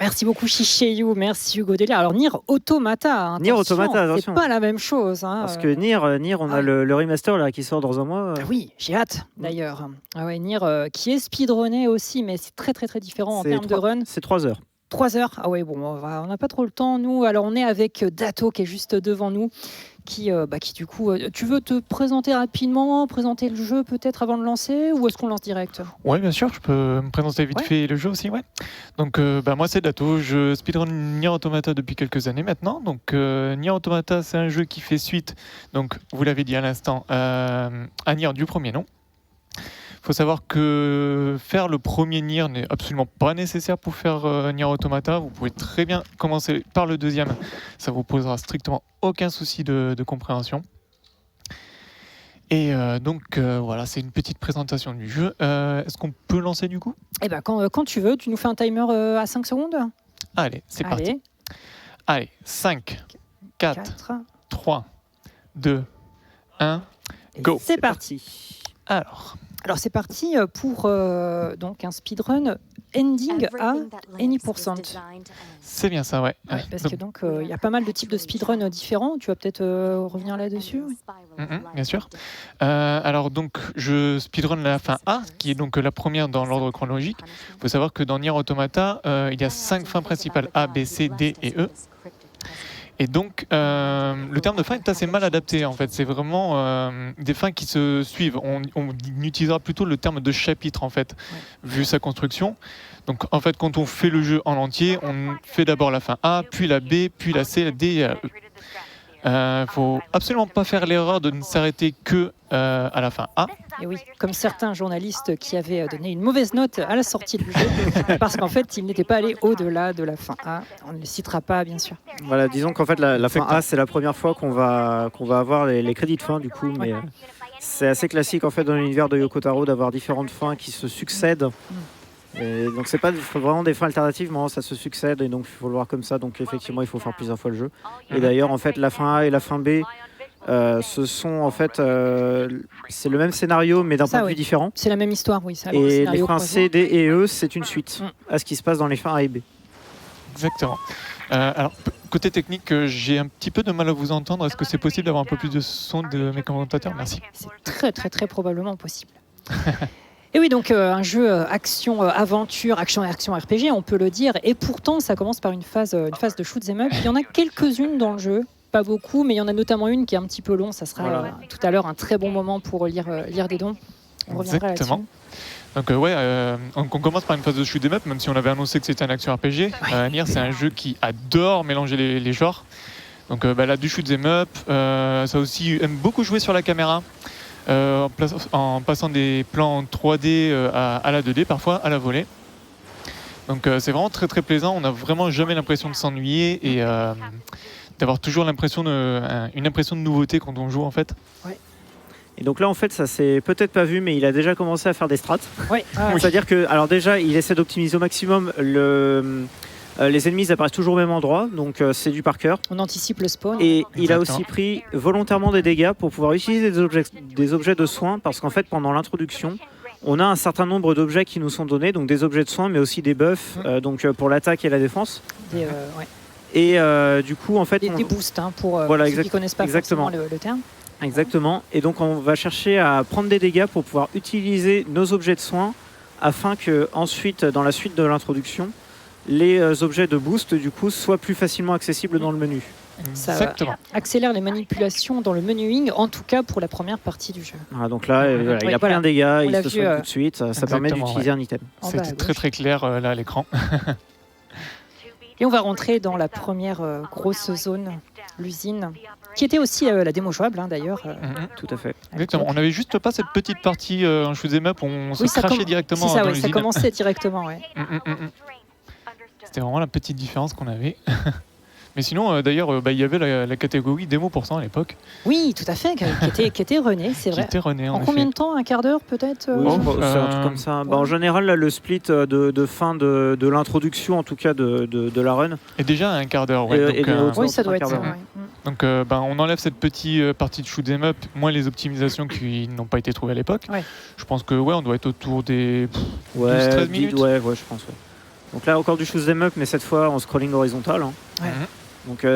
Merci beaucoup Shishayu, merci Hugo Delia. Alors Nier Automata, Nier Automata, c'est attention. pas la même chose. Hein. Parce que Nier, on a le remaster là, qui sort dans un mois. Ah oui, j'ai hâte d'ailleurs. Ah ouais, Nier qui est speedrunné aussi, mais c'est très très très différent en termes de run. C'est 3 heures. 3 heures. Ah ouais, bon, on n'a pas trop le temps nous. Alors on est avec Dato qui est juste devant nous. Qui du coup, tu veux te présenter rapidement, présenter le jeu peut-être avant de lancer, ou est-ce qu'on lance direct? Oui, bien sûr, je peux me présenter vite fait le jeu aussi. Ouais. Donc, moi, c'est Dato, je speedrun Nier Automata depuis quelques années maintenant. Donc, Nier Automata, c'est un jeu qui fait suite, donc, vous l'avez dit à l'instant, à Nier du premier nom. Il faut savoir que faire le premier Nier n'est absolument pas nécessaire pour faire Nier Automata. Vous pouvez très bien commencer par le deuxième. Ça vous posera strictement aucun souci de compréhension. Et voilà, c'est une petite présentation du jeu. Est-ce qu'on peut lancer du coup ? Eh ben, quand tu veux, tu nous fais un timer à 5 secondes. Allez, c'est parti. Allez, 5, 4, 3, 2, 1, go. C'est parti. Alors c'est parti pour donc un speedrun ending à any %. C'est bien ça, ouais. Parce que donc il y a pas mal de types de speedrun différents. Tu vas peut-être revenir là-dessus. Bien sûr. Alors donc je speedrun la fin A, qui est donc la première dans l'ordre chronologique. Il faut savoir que dans Nier Automata, il y a 5 fins principales A, B, C, D et E. Et donc, le terme de fin est assez mal adapté, en fait. C'est vraiment des fins qui se suivent. On utilisera plutôt le terme de chapitre, en fait, vu sa construction. Donc, en fait, quand on fait le jeu en entier, on fait d'abord la fin A, puis la B, puis la C, la D et la E. Faut absolument pas faire l'erreur de ne s'arrêter que à la fin A. Et oui, comme certains journalistes qui avaient donné une mauvaise note à la sortie du jeu, parce qu'en fait, ils n'étaient pas allés au-delà de la fin A. On ne le citera pas, bien sûr. Voilà, disons qu'en fait, la fin A, c'est la première fois qu'on va avoir les crédits de fin, du coup, mais c'est assez classique, en fait, dans l'univers de Yoko Taro, d'avoir différentes fins qui se succèdent. Et donc c'est pas vraiment des fins alternatives, mais ça se succède et donc il faut le voir comme ça. Donc effectivement il faut faire plusieurs fois le jeu. Et d'ailleurs en fait la fin A et la fin B, ce sont en fait c'est le même scénario mais d'un point de vue différent. C'est la même histoire, oui. Et les fins C, D et E c'est une suite à ce qui se passe dans les fins A et B. Exactement. Alors côté technique, j'ai un petit peu de mal à vous entendre. Est-ce que c'est possible d'avoir un peu plus de son de mes commentateurs? Merci. C'est très très très probablement possible. Et oui, donc un jeu action-aventure, action-action RPG, on peut le dire. Et pourtant, ça commence par une phase de shoot 'em up. Il y en a quelques-unes dans le jeu, pas beaucoup, mais il y en a notamment une qui est un petit peu longue. Ça sera tout à l'heure un très bon moment pour lire des dons. On reviendra là-dessus. Donc on commence par une phase de shoot 'em up, même si on avait annoncé que c'était un action RPG. Nier, c'est un jeu qui adore mélanger les genres. Donc là, du shoot 'em up, ça aussi aime beaucoup jouer sur la caméra. En passant des plans en 3D à la 2D, parfois à la volée. Donc c'est vraiment très très plaisant. On n'a vraiment jamais l'impression de s'ennuyer et d'avoir toujours une impression de nouveauté quand on joue en fait. Ouais. Et donc là en fait ça s'est peut-être pas vu mais il a déjà commencé à faire des strats. Ouais. C'est-à-dire que alors déjà il essaie d'optimiser au maximum les ennemis apparaissent toujours au même endroit, donc c'est du par cœur. On anticipe le spawn. Et il a aussi pris volontairement des dégâts pour pouvoir utiliser des objets de soins, parce qu'en fait, pendant l'introduction, on a un certain nombre d'objets qui nous sont donnés, donc des objets de soins, mais aussi des buffs, donc pour l'attaque et la défense. Et du coup, en fait... Des boosts, pour ceux qui ne connaissent pas forcément le terme. Exactement. Et donc, on va chercher à prendre des dégâts pour pouvoir utiliser nos objets de soins, afin que ensuite, dans la suite de l'introduction, les objets de boost du coup soient plus facilement accessibles dans le menu. Ça accélère les manipulations dans le menuing, en tout cas pour la première partie du jeu. Voilà, donc là, il a pris un dégât, il se soigne tout de suite, ça permet d'utiliser un item. C'était très très clair là à l'écran. Et on va rentrer dans la première grosse zone, l'usine, qui était aussi la démo jouable d'ailleurs. Tout à fait. Exactement. On n'avait juste pas cette petite partie en shoot 'em up où on se crachait directement dans l'usine. Ça commençait directement, C'était vraiment la petite différence qu'on avait. Mais sinon, d'ailleurs, il y avait la catégorie démo % à l'époque. Oui, tout à fait, qui était runée, c'est vrai. Qui était runée, en combien de temps? Un quart d'heure peut-être? C'est un truc comme ça. En général, là, le split de fin de l'introduction, en tout cas de la run. Et déjà un quart d'heure, oui, ça doit être ça. Donc on enlève cette petite partie de shoot 'em up, moins les optimisations qui n'ont pas été trouvées à l'époque. Je pense que on doit être autour des 12-13 minutes. Ouais, je pense. Donc là encore du shoot 'em up, mais cette fois en scrolling horizontal. Hein. Ouais. Donc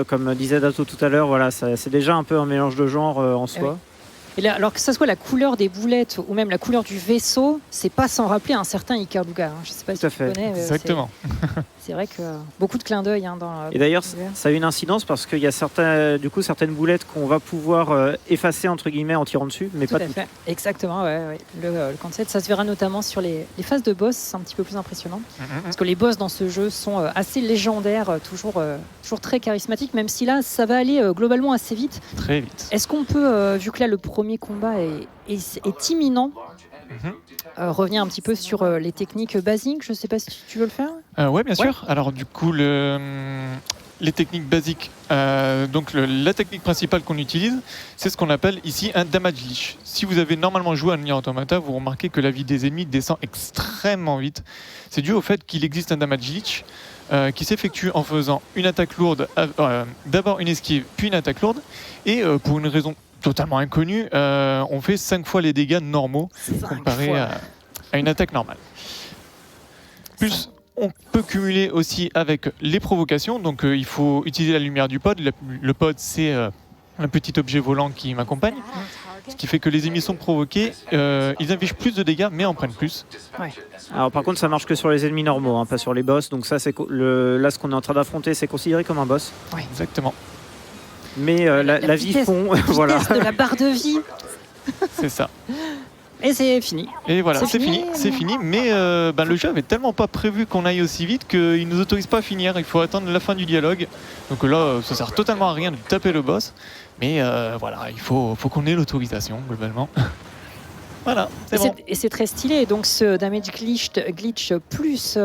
comme disait Dato tout à l'heure, voilà, c'est déjà un peu un mélange de genres en soi. Oui. Et là, alors que ce soit la couleur des boulettes ou même la couleur du vaisseau, c'est pas sans rappeler un certain Ikaruga. Hein. Je sais pas Tout si à tu fait. connais. Exactement. C'est vrai que beaucoup de clins d'œil dans. Et d'ailleurs, l'univers. ça a une incidence parce qu'il y a certaines boulettes qu'on va pouvoir effacer entre guillemets en tirant dessus, mais Tout pas à toutes. fait. Exactement, ouais. Le concept, ça se verra notamment sur les phases de boss, c'est un petit peu plus impressionnant. Parce que les boss dans ce jeu sont assez légendaires, toujours très charismatiques, même si là, ça va aller globalement assez vite. Très vite. Est-ce qu'on peut, vu que là, le premier combat est imminent, revenir un petit peu sur les techniques basiques? Je ne sais pas si tu veux le faire. Oui, bien sûr. Alors du coup, les techniques basiques, donc la technique principale qu'on utilise, c'est ce qu'on appelle ici un damage leech. Si vous avez normalement joué à Nier Automata, vous remarquez que la vie des ennemis descend extrêmement vite. C'est dû au fait qu'il existe un damage leech qui s'effectue en faisant une attaque lourde, d'abord une esquive, puis une attaque lourde, et pour une raison totalement inconnue, on fait 5 fois les dégâts normaux comparé à une attaque normale. Plus, on peut cumuler aussi avec les provocations, donc il faut utiliser la lumière du pod. Le pod, c'est un petit objet volant qui m'accompagne, ce qui fait que les ennemis sont provoqués, ils infligent plus de dégâts, mais en prennent plus. Ouais. Alors par contre, ça marche que sur les ennemis normaux, hein, pas sur les boss. Donc ça, là, ce qu'on est en train d'affronter, c'est considéré comme un boss. Ouais. Exactement. Mais la vie fond, voilà. Vitesse de la barre de vie. C'est ça. Et c'est fini. Et voilà, C'est c'est fini. Mais le jeu avait tellement pas prévu qu'on aille aussi vite qu'il nous autorise pas à finir. Il faut attendre la fin du dialogue. Donc là, ça sert totalement à rien de taper le boss. Mais voilà, il faut qu'on ait l'autorisation globalement. Voilà, c'est bon. Et c'est très stylé. Donc ce damage glitch plus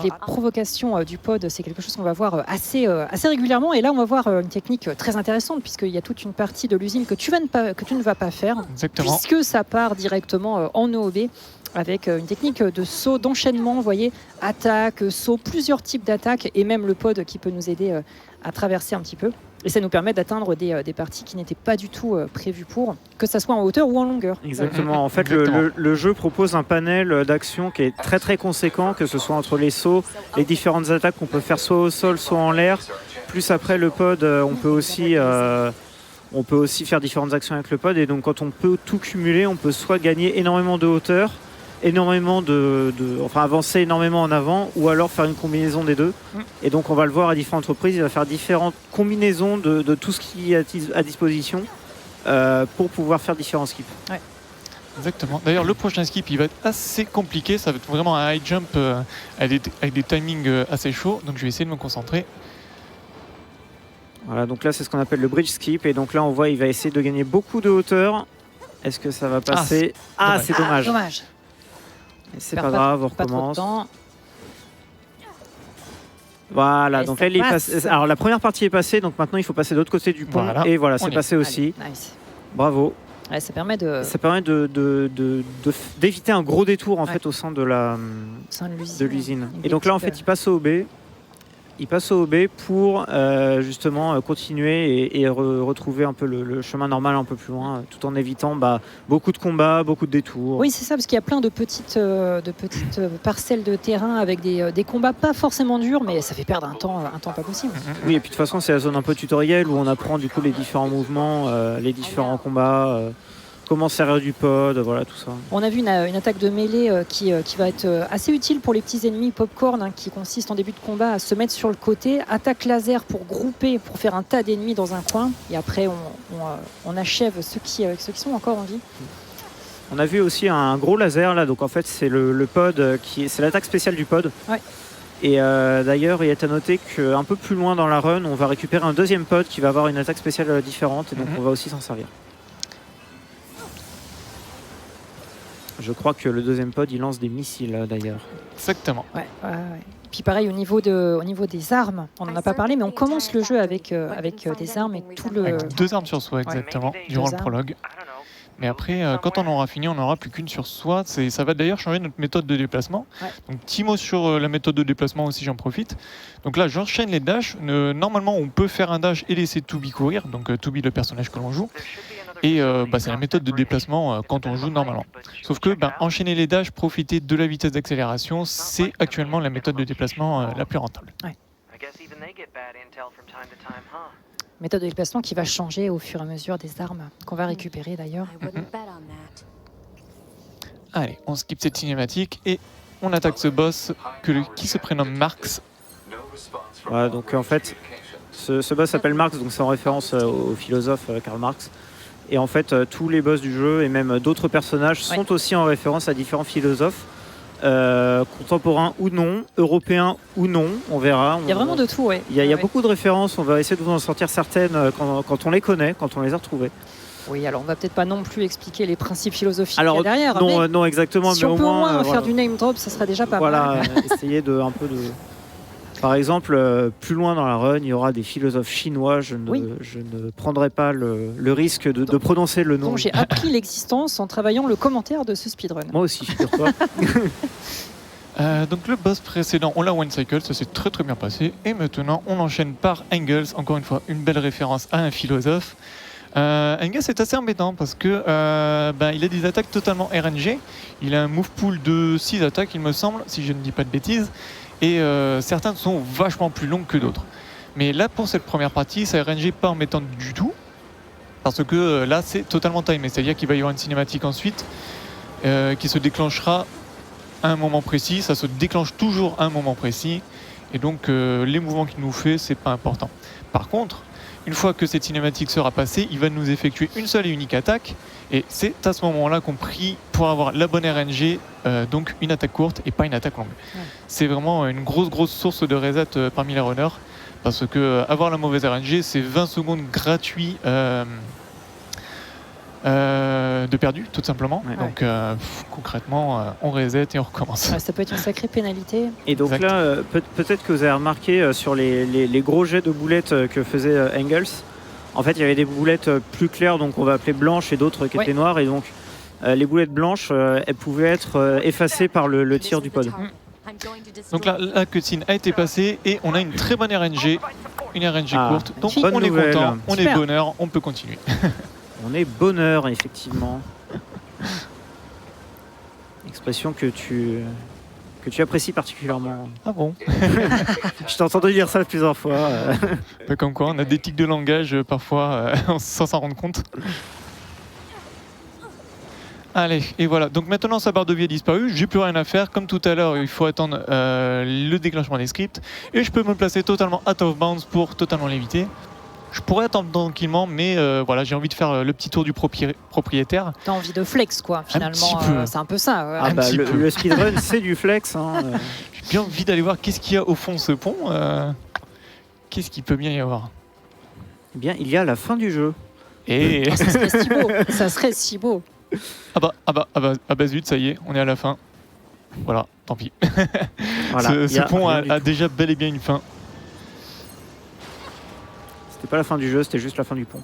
les provocations du pod, c'est quelque chose qu'on va voir assez régulièrement. Et là, on va voir une technique très intéressante puisqu'il y a toute une partie de l'usine que tu ne vas pas faire. Exactement. Puisque ça part directement en OOB avec une technique de saut, d'enchaînement, vous voyez, attaque, saut, plusieurs types d'attaques et même le pod qui peut nous aider à traverser un petit peu. Et ça nous permet d'atteindre des parties qui n'étaient pas du tout prévues pour, que ça soit en hauteur ou en longueur. Exactement. En fait, Exactement. le jeu propose un panel d'actions qui est très très conséquent, que ce soit entre les sauts, les différentes attaques qu'on peut faire soit au sol, soit en l'air. Plus après le pod, on peut aussi faire différentes actions avec le pod. Et donc quand on peut tout cumuler, on peut soit gagner énormément de hauteur, avancer énormément en avant, ou alors faire une combinaison des deux. Et donc on va le voir à différentes reprises, il va faire différentes combinaisons de tout ce qui est à disposition pour pouvoir faire différents skips. Ouais. Exactement. D'ailleurs, le prochain skip, il va être assez compliqué. Ça va être vraiment un high jump avec des timings assez chauds. Donc je vais essayer de me concentrer. Voilà, donc là c'est ce qu'on appelle le bridge skip. Et donc là on voit il va essayer de gagner beaucoup de hauteur. Est-ce que ça va passer? C'est dommage. Dommage. C'est pas grave, on Pas trop de recommence. temps. Voilà, Et donc ça là, passe. alors la première partie est passée, donc maintenant il faut passer de l'autre côté du pont. Voilà. Et voilà, On c'est y passé aussi. Allez, nice. Bravo. Ouais, ça permet de. Ça permet d'éviter un gros détour en Ouais. fait au sein de l'usine. Une Et donc là en petite, fait il passe au OB. Il passe au OB pour justement continuer et retrouver un peu le chemin normal un peu plus loin, tout en évitant beaucoup de combats, beaucoup de détours. Oui, c'est ça, parce qu'il y a plein de petites parcelles de terrain avec des combats pas forcément durs, mais ça fait perdre un temps pas possible. Oui, et puis de toute façon c'est la zone un peu tutoriel où on apprend du coup les différents mouvements, les différents combats, comment servir du pod, voilà tout ça. On a vu une attaque de mêlée qui va être assez utile pour les petits ennemis popcorn, qui consiste en début de combat à se mettre sur le côté, attaque laser pour grouper, pour faire un tas d'ennemis dans un coin, et après on achève ceux qui sont encore en vie. On a vu aussi un gros laser là, donc en fait c'est le pod, c'est l'attaque spéciale du pod. Ouais. Et d'ailleurs il est à noter qu'un peu plus loin dans la run, on va récupérer un deuxième pod qui va avoir une attaque spéciale différente, et donc on va aussi s'en servir. Je crois que le deuxième pod il lance des missiles d'ailleurs. Exactement. Ouais. Puis pareil au niveau des armes, on n'en a pas parlé, mais on commence le jeu avec des armes et tout le. Avec 2 armes sur soi, exactement, durant le prologue. Mais après, quand on aura fini, on n'aura plus qu'une sur soi. Ça va d'ailleurs changer notre méthode de déplacement. Ouais. Donc, petit mot sur la méthode de déplacement aussi, j'en profite. Donc là, j'enchaîne les dashs. Normalement, on peut faire un dash et laisser Toubi courir. Donc, Toubi, le personnage que l'on joue. Et c'est la méthode de déplacement quand on joue normalement. Sauf que enchaîner les dashs, profiter de la vitesse d'accélération, c'est actuellement la méthode de déplacement la plus rentable. Ouais. Méthode de déplacement qui va changer au fur et à mesure des armes qu'on va récupérer d'ailleurs. Allez, on skip cette cinématique et on attaque ce boss qui se prénomme Marx. Voilà, donc en fait, ce boss s'appelle Marx, donc c'est en référence au philosophe Karl Marx. Et en fait, tous les boss du jeu et même d'autres personnages sont aussi en référence à différents philosophes, contemporains ou non, européens ou non, on verra. Il y a vraiment de tout, ouais. Il y a beaucoup de références, on va essayer de vous en sortir certaines quand on les connaît, quand on les a retrouvées. Oui, alors on va peut-être pas non plus expliquer les principes philosophiques qu'il y a derrière. Non, exactement. Si mais on peut au moins voilà. faire du name drop, ça serait déjà pas mal. Voilà, essayer un peu de... Par exemple, plus loin dans la run, il y aura des philosophes chinois. Je ne prendrai pas le risque de prononcer le nom. Donc j'ai appris l'existence en travaillant le commentaire de ce speedrun. Moi aussi, figure-toi. Donc le boss précédent, on l'a one cycle, ça s'est très très bien passé. Et maintenant, on enchaîne par Engels, encore une fois, une belle référence à un philosophe. Engels est assez embêtant parce que il a des attaques totalement RNG. Il a un move pool de 6 attaques, il me semble, si je ne dis pas de bêtises. Et certaines sont vachement plus longues que d'autres. Mais là, pour cette première partie, ça RNG pas embêtant du tout. Parce que là, c'est totalement timé. C'est-à-dire qu'il va y avoir une cinématique ensuite qui se déclenchera à un moment précis. Ça se déclenche toujours à un moment précis. Et donc, les mouvements qu'il nous fait, c'est pas important. Par contre, une fois que cette cinématique sera passée, il va nous effectuer une seule et unique attaque. Et c'est à ce moment-là qu'on prie pour avoir la bonne RNG, donc une attaque courte et pas une attaque longue. Ouais. C'est vraiment une grosse source de reset parmi les runners. Parce que avoir la mauvaise RNG, c'est 20 secondes gratuits de perdu, tout simplement. Ouais. Donc concrètement, on reset et on recommence. Ouais, ça peut être une sacrée pénalité. Et donc exact. Là, peut-être que vous avez remarqué sur les gros jets de boulettes que faisait Engels, en fait, il y avait des boulettes plus claires, donc on va appeler blanches, et d'autres qui étaient noires. Et donc, les boulettes blanches, elles pouvaient être effacées par le tir du pod. Donc là, la cutscene a été passée et on a une très bonne RNG, une RNG courte. Donc on est content, on est bonheur, on peut continuer. On est bonheur, effectivement. Expression que tu apprécies particulièrement. Ah bon? Je t'ai entendu dire ça plusieurs fois. Comme quoi, on a des tics de langage parfois sans s'en rendre compte. Allez, et voilà. Donc maintenant, sa barre de vie a disparu. J'ai plus rien à faire. Comme tout à l'heure, il faut attendre le déclenchement des scripts. Et je peux me placer totalement out of bounds pour totalement l'éviter. Je pourrais attendre tranquillement, mais voilà, j'ai envie de faire le petit tour du propriétaire. T'as envie de flex, quoi, finalement. C'est un peu ça. Le speedrun, c'est du flex. Hein. J'ai bien envie d'aller voir qu'est-ce qu'il y a au fond de ce pont. Qu'est-ce qu'il peut bien y avoir? Eh bien, il y a la fin du jeu. Et ça serait si beau. Ça serait si beau. Ah bah zut, ça y est, on est à la fin. Voilà, tant pis. Voilà, ce pont a déjà bel et bien une fin. C'était pas la fin du jeu, c'était juste la fin du pont.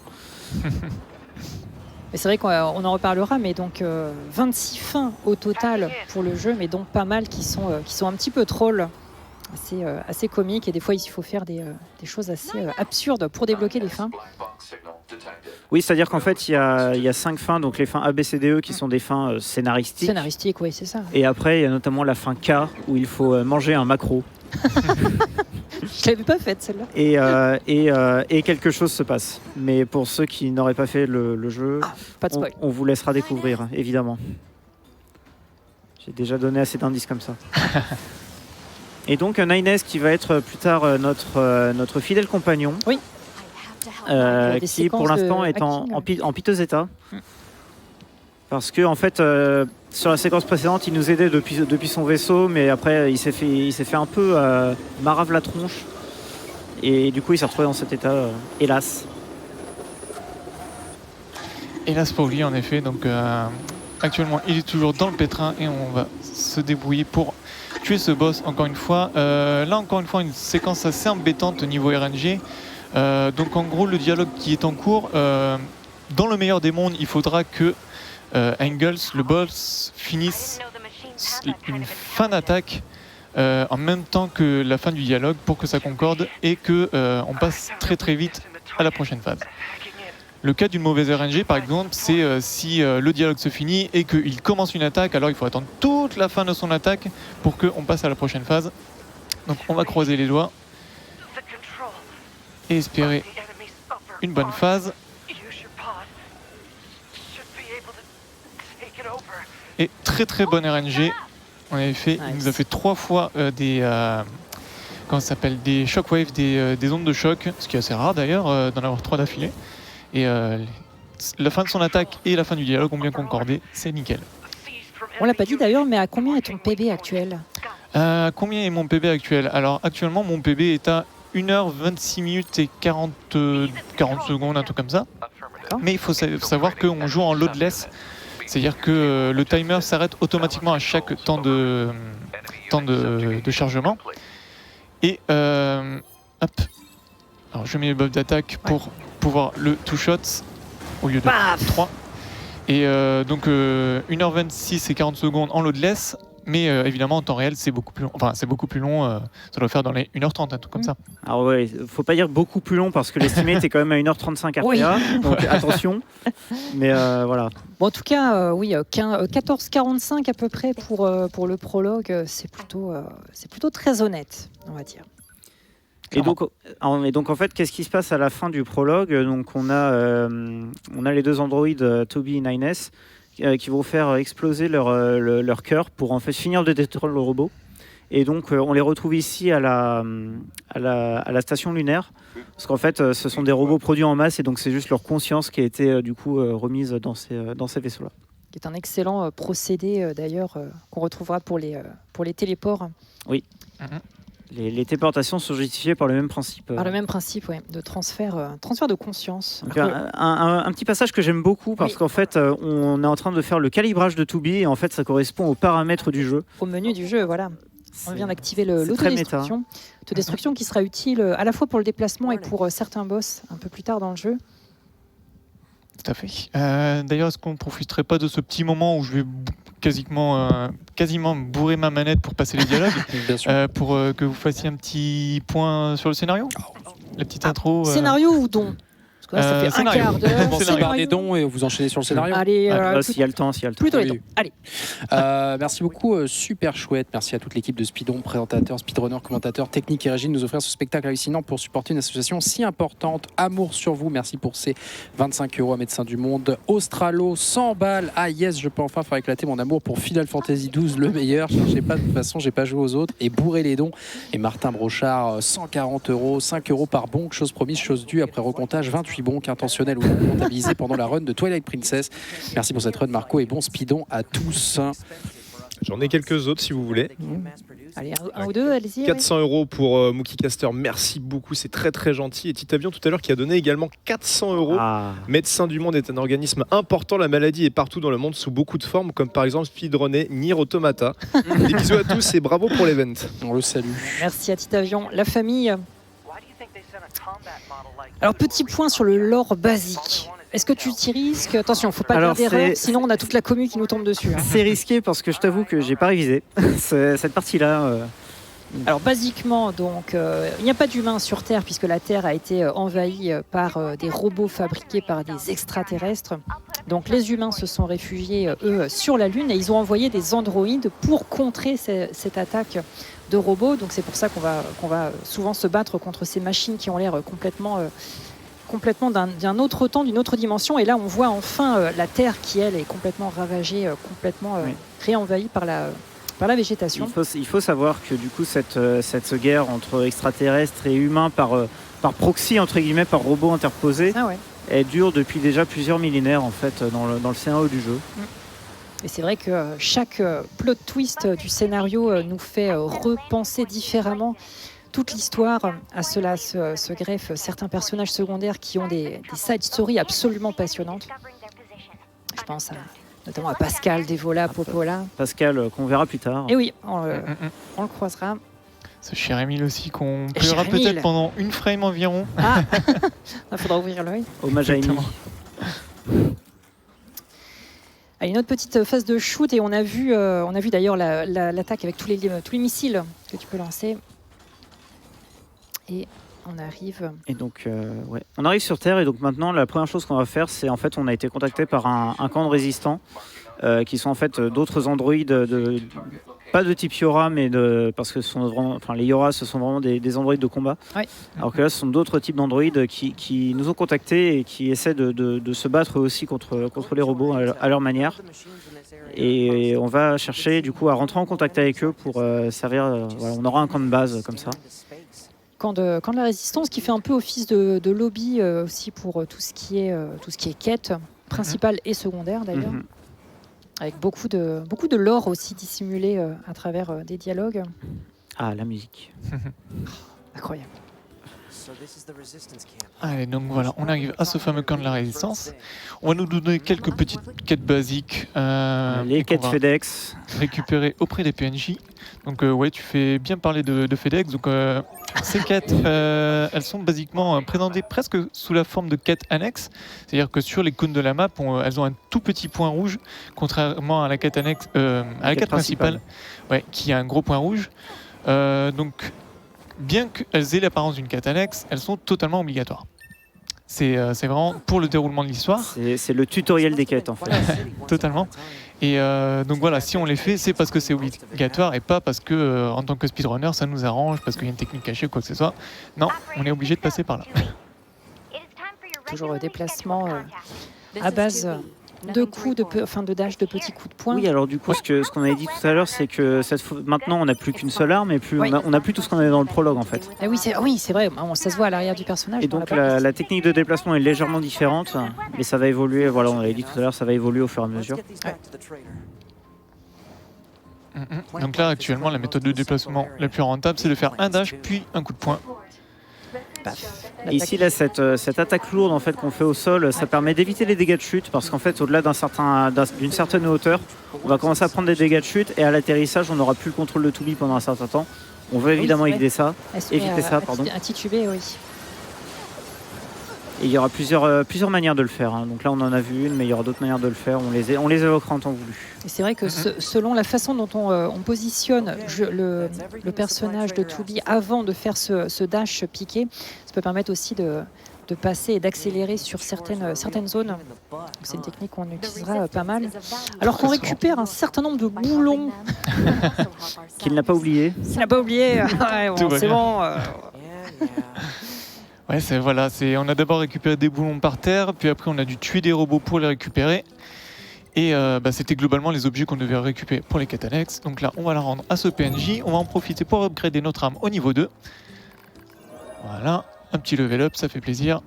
C'est vrai qu'on en reparlera, mais donc 26 fins au total pour le jeu, mais donc pas mal qui sont un petit peu trolls, assez comiques, et des fois il faut faire des choses assez absurdes pour débloquer les fins. Oui, c'est-à-dire qu'en fait il y a 5 fins, donc les fins A, B, C, D, E qui sont des fins scénaristiques. Scénaristiques, oui, c'est ça. Et après il y a notamment la fin K où il faut manger un macro. Je l'avais pas faite celle-là. Et quelque chose se passe. Mais pour ceux qui n'auraient pas fait le jeu, pas de spoil. On vous laissera découvrir, évidemment. J'ai déjà donné assez d'indices comme ça. Et donc Nines qui va être plus tard notre fidèle compagnon. Oui. Qui pour l'instant est en piteux état. Parce que en fait, sur la séquence précédente, il nous aidait depuis son vaisseau, mais après il s'est fait un peu marave la tronche. Et du coup, il s'est retrouvé dans cet état, hélas. Hélas pour lui, en effet. Donc actuellement, il est toujours dans le pétrin et on va se débrouiller pour tuer ce boss. Encore une fois, là encore une fois, une séquence assez embêtante au niveau RNG. Donc en gros, le dialogue qui est en cours, dans le meilleur des mondes, il faudra que Engels, le boss, finisse une fin d'attaque en même temps que la fin du dialogue pour que ça concorde et que on passe très très vite à la prochaine phase. Le cas d'une mauvaise RNG, par exemple, c'est si le dialogue se finit et qu'il commence une attaque, alors il faut attendre toute la fin de son attaque pour qu'on passe à la prochaine phase. Donc on va croiser les doigts et espérer une bonne phase. Et très bonne RNG. En effet, il nous a fait 3 fois des shockwaves, des ondes de choc, ce qui est assez rare d'ailleurs d'en avoir 3 d'affilée. Et la fin de son attaque et la fin du dialogue ont bien concordé, c'est nickel. On l'a pas dit d'ailleurs, mais à combien est ton PB actuel? Combien est mon PB actuel? Alors actuellement mon PB est à 1h26 minutes et 40 secondes, un truc comme ça. Mais il faut savoir qu'on joue en loadless, c'est-à-dire que le timer s'arrête automatiquement à chaque temps de chargement. Et hop, alors je mets le buff d'attaque pour pouvoir le two shot au lieu de 3. Et donc 1h26 et 40 secondes en loadless. Mais évidemment, en temps réel, c'est beaucoup plus long. Enfin, c'est beaucoup plus long. Ça doit faire dans les 1h30, un truc comme ça. Alors ouais, faut pas dire beaucoup plus long parce que l'estimate est quand même à 1h35 RPA. Donc attention. Mais voilà. Bon, en tout cas, oui, 14h45 à peu près pour le prologue. C'est plutôt très honnête, on va dire. Et donc en fait, qu'est-ce qui se passe à la fin du prologue? Donc on a les 2 androïdes Toby et Nines qui vont faire exploser leur cœur pour en fait finir de détruire le robot. Et donc on les retrouve ici à la station lunaire, parce qu'en fait ce sont des robots produits en masse et donc c'est juste leur conscience qui a été du coup remise dans ces vaisseaux-là. Qui est un excellent procédé d'ailleurs qu'on retrouvera pour les téléports. Oui. Les téléportations sont justifiées par le même principe. Par le même principe, oui, de transfert de conscience. Donc, un petit passage que j'aime beaucoup parce qu'en fait, on est en train de faire le calibrage de Toby et en fait, ça correspond aux paramètres du jeu. Au menu du jeu, voilà. On vient d'activer l'autodestruction. Autodestruction qui sera utile à la fois pour le déplacement et pour certains boss un peu plus tard dans le jeu. Tout à fait. D'ailleurs, est-ce qu'on ne profiterait pas de ce petit moment où je vais quasiment bourrer ma manette pour passer les dialogues pour que vous fassiez un petit point sur le scénario? La petite intro. Scénario ou don? Parce que là, ça fait scénario. un quart d'heure. On regarde les dons et vous enchaînez sur le scénario. Allez, s'il y a le temps. Plutôt les dons. Allez. Merci beaucoup, super chouette. Merci à toute l'équipe de Speedon, présentateurs, speedrunners, commentateurs, techniques et régie de nous offrir ce spectacle hallucinant pour supporter une association si importante. Amour sur vous, merci pour ces 25 € à Médecins du Monde. Australo, 100 balles. Ah yes, je peux enfin faire éclater mon amour pour Final Fantasy XII, le meilleur. Cherchez pas, de toute façon, j'ai pas joué aux autres. Et bourrer les dons. Et Martin Brochard, 140 €, 5 € par bon. Chose promise, chose due. Après recomptage, 28 bons, intentionnels ou non comptabilisés pendant la run de Twilight Princess. Merci pour cette run, Marco, et bon speedon à tous. J'en ai quelques autres si vous voulez. Allez, un ou deux, allez-y. 400 € pour Mookie Caster, merci beaucoup, c'est très gentil. Et Titavion tout à l'heure qui a donné également 400 €. Médecins du Monde est un organisme important, la maladie est partout dans le monde sous beaucoup de formes, comme par exemple speedrunner Nier Automata. Des bisous à tous et bravo pour l'event. On le salue. Merci à Titavion, la famille. Alors, petit point sur le lore basique. Est-ce que tu t'y risques? Attention, faut pas faire d'erreur, sinon on a toute la commu qui nous tombe dessus. C'est risqué parce que je t'avoue que j'ai pas révisé cette partie-là. Alors basiquement, donc, il n'y a pas d'humains sur Terre puisque la Terre a été envahie par des robots fabriqués par des extraterrestres. Donc les humains se sont réfugiés, eux, sur la Lune et ils ont envoyé des androïdes pour contrer cette attaque de robots. Donc c'est pour ça qu'on va souvent se battre contre ces machines qui ont l'air complètement d'un autre temps, d'une autre dimension. Et là, on voit enfin la Terre qui, elle, est complètement ravagée, complètement réenvahie par la végétation. Il faut savoir que du coup, cette guerre entre extraterrestres et humains par proxy, entre guillemets, par robot interposé, elle dure depuis déjà plusieurs millénaires, en fait, dans le scénario du jeu. Et c'est vrai que chaque plot twist du scénario nous fait repenser différemment toute l'histoire. À cela se greffent certains personnages secondaires qui ont des side stories absolument passionnantes. Je pense notamment à Pascal, Devola, Popola. Pascal, qu'on verra plus tard. Et oui, on le croisera. Ce cher Emile aussi, qu'on pleura peut-être pendant une frame environ. Ah, il faudra ouvrir l'œil. Hommage à Emile. Allez, une autre petite phase de shoot et on a vu d'ailleurs l'attaque avec tous les missiles que tu peux lancer. Et On arrive. Et donc, on arrive sur Terre et donc maintenant, la première chose qu'on va faire, c'est en fait, on a été contacté par un camp de résistants qui sont en fait d'autres androïdes, pas de type Yora, mais parce que les Yora, ce sont vraiment des androïdes de combat. Oui. Alors que là, ce sont d'autres types d'androïdes qui nous ont contactés et qui essaient de se battre aussi contre les robots à leur manière. Et on va chercher du coup à rentrer en contact avec eux pour servir. On aura un camp de base comme ça. Camp de la résistance qui fait un peu office de lobby aussi pour tout ce qui est quête principale et secondaire d'ailleurs. Avec beaucoup de lore aussi dissimulé à travers des dialogues. Ah, la musique. Incroyable. Allez, donc voilà, on arrive à ce fameux camp de la résistance. On va nous donner quelques petites quêtes basiques. Les quêtes FedEx. Récupérer auprès des PNJ. Donc ouais, tu fais bien parler de FedEx. Donc ces quêtes, elles sont basiquement présentées presque sous la forme de quêtes annexes. C'est-à-dire que sur les cônes de la map, elles ont un tout petit point rouge, contrairement à la quête annexe, à la quête principale, qui a un gros point rouge. Donc bien qu'elles aient l'apparence d'une quête annexe, elles sont totalement obligatoires. C'est vraiment pour le déroulement de l'histoire. C'est le tutoriel des quêtes en fait. Totalement. Et donc voilà, si on les fait, c'est parce que c'est obligatoire et pas parce que en tant que speedrunner, ça nous arrange, parce qu'il y a une technique cachée ou quoi que ce soit. Non, on est obligé de passer par là. Toujours déplacement à base de coups, de dash, de petits coups de poing. Oui, alors du coup, ce qu'on avait dit tout à l'heure, c'est que maintenant, on n'a plus qu'une seule arme, et on n'a plus tout ce qu'on avait dans le prologue, en fait. Et oui, c'est vrai, ça se voit à l'arrière du personnage. Et donc, la technique de déplacement est légèrement différente, mais ça va évoluer, voilà, on l'avait dit tout à l'heure, ça va évoluer au fur et à mesure. Donc là, actuellement, la méthode de déplacement la plus rentable, c'est de faire un dash, puis un coup de poing. Et ici, là, cette attaque lourde en fait, qu'on fait au sol, ça permet d'éviter les dégâts de chute parce qu'en fait, au-delà d'une certaine hauteur, on va commencer à prendre des dégâts de chute et à l'atterrissage, on n'aura plus le contrôle de Toubi pendant un certain temps. On veut évidemment éviter ça. À tituber, oui. Et il y aura plusieurs manières de le faire. Hein. Donc là, on en a vu une, mais il y aura d'autres manières de le faire. On les évoquera en temps voulu. Et c'est vrai que selon la façon dont on positionne le personnage de Toubi avant de faire ce dash piqué, ça peut permettre aussi de passer et d'accélérer sur certaines zones. C'est une technique qu'on utilisera pas mal. Alors qu'on récupère un certain nombre de boulons. Qu'il n'a pas oublié. S'il n'a pas oublié, c'est bon. Ouais, on a d'abord récupéré des boulons par terre, puis après on a dû tuer des robots pour les récupérer. Et c'était globalement les objets qu'on devait récupérer pour les quêtes annexes. Donc là, on va la rendre à ce PNJ. On va en profiter pour upgrader notre arme au niveau 2. Voilà, un petit level up, ça fait plaisir.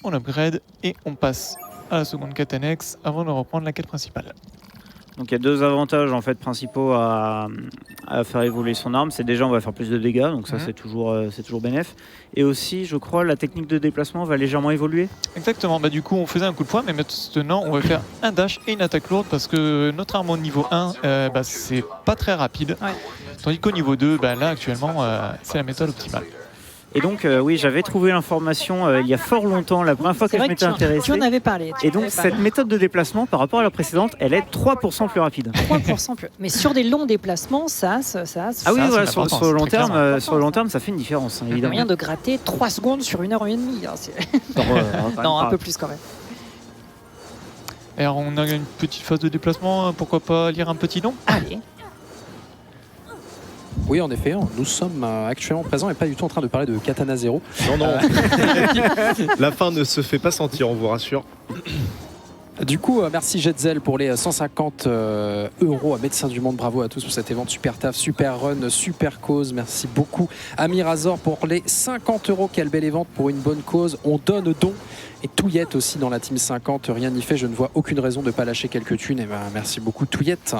On upgrade et on passe à la seconde quête annexe avant de reprendre la quête principale. Donc il y a deux avantages en fait principaux à faire évoluer son arme. C'est déjà on va faire plus de dégâts, donc ça c'est toujours bénéf. Et aussi je crois la technique de déplacement va légèrement évoluer. Exactement, du coup on faisait un coup de poing, mais maintenant on va faire un dash et une attaque lourde parce que notre arme au niveau 1 c'est pas très rapide. Ouais. Tandis qu'au niveau 2, là actuellement c'est la méthode optimale. Et donc, oui, j'avais trouvé l'information il y a fort longtemps, la première fois que je m'étais intéressé. Tu en avais parlé. Et donc, cette méthode de déplacement, par rapport à la précédente, elle est 3% plus rapide. 3% plus. Mais sur des longs déplacements, ça ah oui, voilà, sur le long terme, ça fait une différence, hein, évidemment. Moyen de gratter 3 secondes sur 1h30. Non, un peu plus quand même. Alors, on a une petite phase de déplacement, pourquoi pas lire un petit nom ? Allez. Oui, en effet, nous sommes actuellement présents et pas du tout en train de parler de Katana Zero. Non. La fin ne se fait pas sentir, on vous rassure. Du coup, merci Jetzel pour les 150 € à Médecins du Monde. Bravo à tous pour cet événement. Super taf, super run, super cause. Merci beaucoup. Amir Azor pour les 50 €. Quel bel événement pour une bonne cause. On donne don. Et Touillette aussi dans la team 50. Rien n'y fait. Je ne vois aucune raison de ne pas lâcher quelques thunes. Et merci beaucoup Touillette.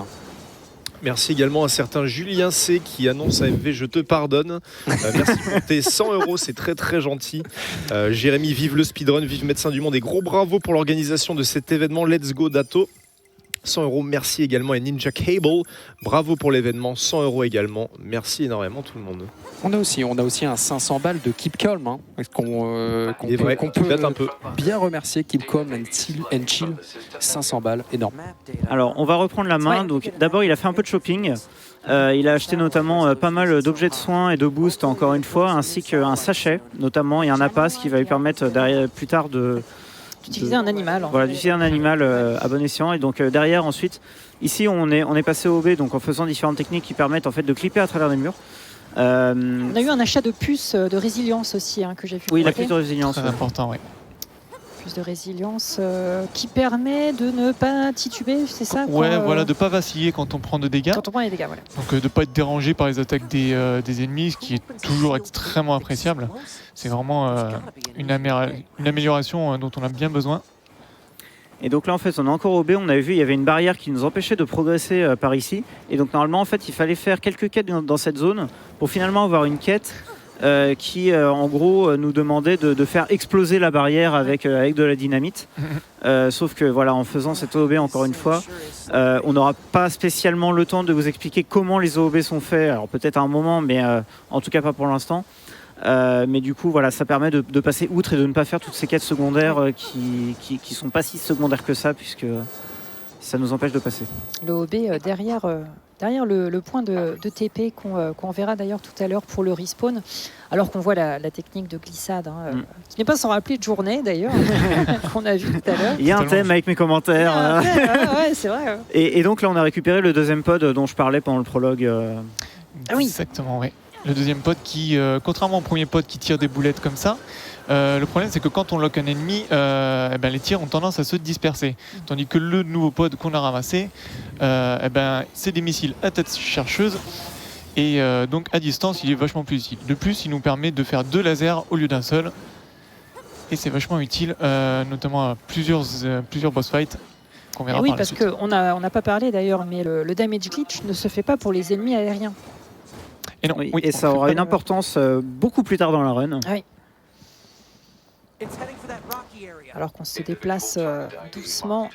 Merci également à certain Julien C qui annonce à MV je te pardonne. Merci pour tes 100 €, c'est très très gentil. Jérémy, vive le speedrun, vive Médecins du Monde et gros bravo pour l'organisation de cet événement. Let's go Dato. 100 €. Merci également à Ninja Cable. Bravo pour l'événement, 100 € également. Merci énormément tout le monde. On a aussi un 500 balles de Keep Calm, hein, qu'on peut date un peu. bien remercier. Keep Calm and Chill, 500 balles, énorme. Alors, on va reprendre la main. Ouais. Donc, d'abord, il a fait un peu de shopping. Il a acheté notamment pas mal d'objets de soins et de boost, encore une fois, ainsi qu'un sachet, notamment, et un appât, ce qui va lui permettre plus tard D'utiliser un animal. Voilà, d'utiliser un animal à bon escient. Et donc derrière, ensuite, ici, on est passé au OB, donc en faisant différentes techniques qui permettent en fait de clipper à travers les murs. On a eu un achat de puces de résilience aussi, hein, que j'ai vu. Oui, la passer. puce de résilience. Très important, oui. Puce de résilience qui permet de ne pas tituber, c'est ça Ouais, quand, voilà, de ne pas vaciller quand on prend de dégâts. quand on prend les dégâts, voilà. Donc de ne pas être dérangé par les attaques des ennemis, ce qui est toujours extrêmement appréciable. C'est vraiment une amélioration dont on a bien besoin. Et donc là, en fait, on est encore au B. On avait vu, il y avait une barrière qui nous empêchait de progresser par ici. Et donc normalement, en fait, il fallait faire quelques quêtes dans cette zone pour finalement avoir une quête qui, en gros, nous demandait de faire exploser la barrière avec de la dynamite. Sauf que, voilà, en faisant cette OOB, encore une fois, on n'aura pas spécialement le temps de vous expliquer comment les OOB sont faits. Alors peut-être à un moment, mais en tout cas pas pour l'instant. Mais du coup, voilà, ça permet de passer outre et de ne pas faire toutes ces quêtes secondaires qui sont pas si secondaires que ça, puisque ça nous empêche de passer. Le OB derrière le point de TP qu'on verra d'ailleurs tout à l'heure pour le respawn, alors qu'on voit la technique de glissade, hein, qui n'est pas sans rappeler de journée d'ailleurs, qu'on a vu tout à l'heure. Il y a un thème avec mes commentaires. Ouais, c'est vrai. Ouais. Et donc là, on a récupéré le deuxième pod dont je parlais pendant le prologue. Ah oui. Exactement, oui. Le deuxième pod qui, contrairement au premier pod qui tire des boulettes comme ça, le problème c'est que quand on lock un ennemi, les tirs ont tendance à se disperser. Tandis que le nouveau pod qu'on a ramassé, c'est des missiles à tête chercheuse. Et donc à distance, il est vachement plus utile. De plus, il nous permet de faire 2 lasers au lieu d'un seul. Et c'est vachement utile, notamment à plusieurs boss fights qu'on verra Et oui, par la parce suite. qu'on n'a pas parlé d'ailleurs, mais le damage glitch ne se fait pas pour les ennemis aériens. Et non, Oui, oui, et ça aura une pas- importance beaucoup plus tard dans la run. Alors qu'on se déplace doucement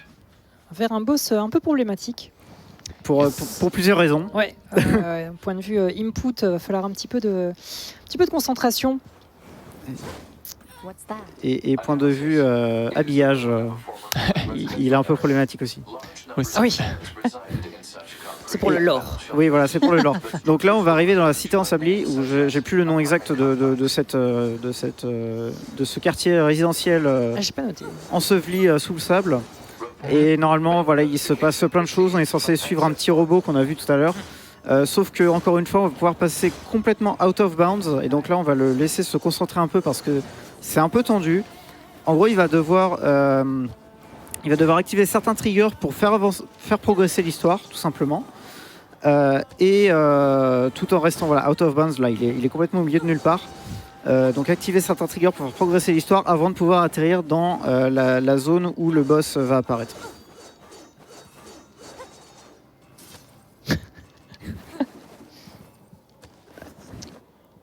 vers un boss un peu problématique. Pour plusieurs raisons. Ouais, point de vue input, il va falloir un petit peu de concentration. Et point de vue habillage, il est un peu problématique aussi. aussi. Ah oui, c'est pour le lore. Oui, voilà, c'est pour le lore. Donc là, on va arriver dans la cité ensablée, où j'ai plus le nom exact de ce quartier résidentiel Ah, j'ai pas noté. enseveli sous le sable. Et normalement, voilà, il se passe plein de choses. On est censé suivre un petit robot qu'on a vu tout à l'heure. Sauf que, encore une fois, on va pouvoir passer complètement out of bounds. Et donc là, on va le laisser se concentrer un peu parce que c'est un peu tendu. En gros, il va devoir activer certains triggers pour faire progresser l'histoire, tout simplement. Tout en restant out of bounds. Là, il est complètement au milieu de nulle part. Donc activer certains triggers pour faire progresser l'histoire avant de pouvoir atterrir dans la zone où le boss va apparaître.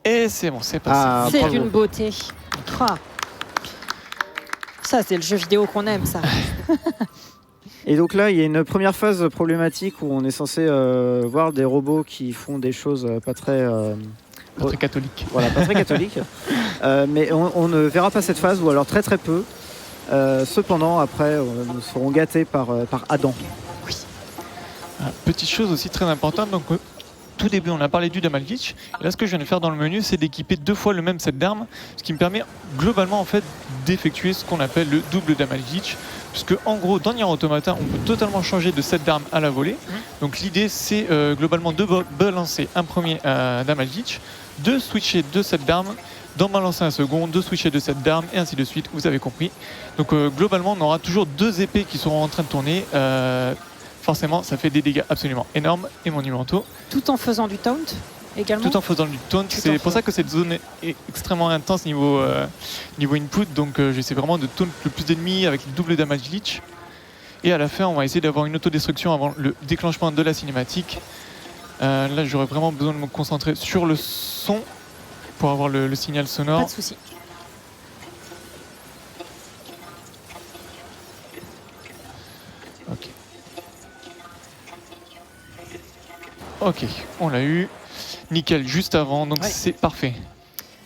Et c'est bon, c'est passé. Ah, C'est bravo. d'une beauté. Ah. Ça, c'est le jeu vidéo qu'on aime, ça. Et donc là, il y a une première phase problématique où on est censé voir des robots qui font des choses pas très... Pas très catholique. Voilà, pas très catholiques. Mais on ne verra pas cette phase, ou alors très très peu. Cependant, après, nous serons gâtés par Adam. Petite chose aussi très importante, donc tout début on a parlé du damage glitch, et là ce que je viens de faire dans le menu c'est d'équiper 2 fois le même set d'armes, ce qui me permet globalement en fait d'effectuer ce qu'on appelle le double damage glitch, puisque en gros dans Nier Automata on peut totalement changer de set d'armes à la volée. Donc l'idée c'est globalement de balancer un premier damage glitch, de switcher 2 sets d'armes, d'en balancer un second, de switcher 2 sets d'armes et ainsi de suite, vous avez compris. Donc globalement on aura toujours 2 épées qui seront en train de tourner. Forcément, ça fait des dégâts absolument énormes et monumentaux. Tout en faisant du taunt également. Tout en faisant du taunt. C'est pour ça que cette zone est extrêmement intense niveau input. Donc j'essaie vraiment de taunt le plus d'ennemis avec le double damage glitch. Et à la fin, on va essayer d'avoir une autodestruction avant le déclenchement de la cinématique. Là, j'aurais vraiment besoin de me concentrer sur le son pour avoir le signal sonore. Pas de souci. Ok. Ok, on l'a eu. Nickel, juste avant, donc c'est parfait.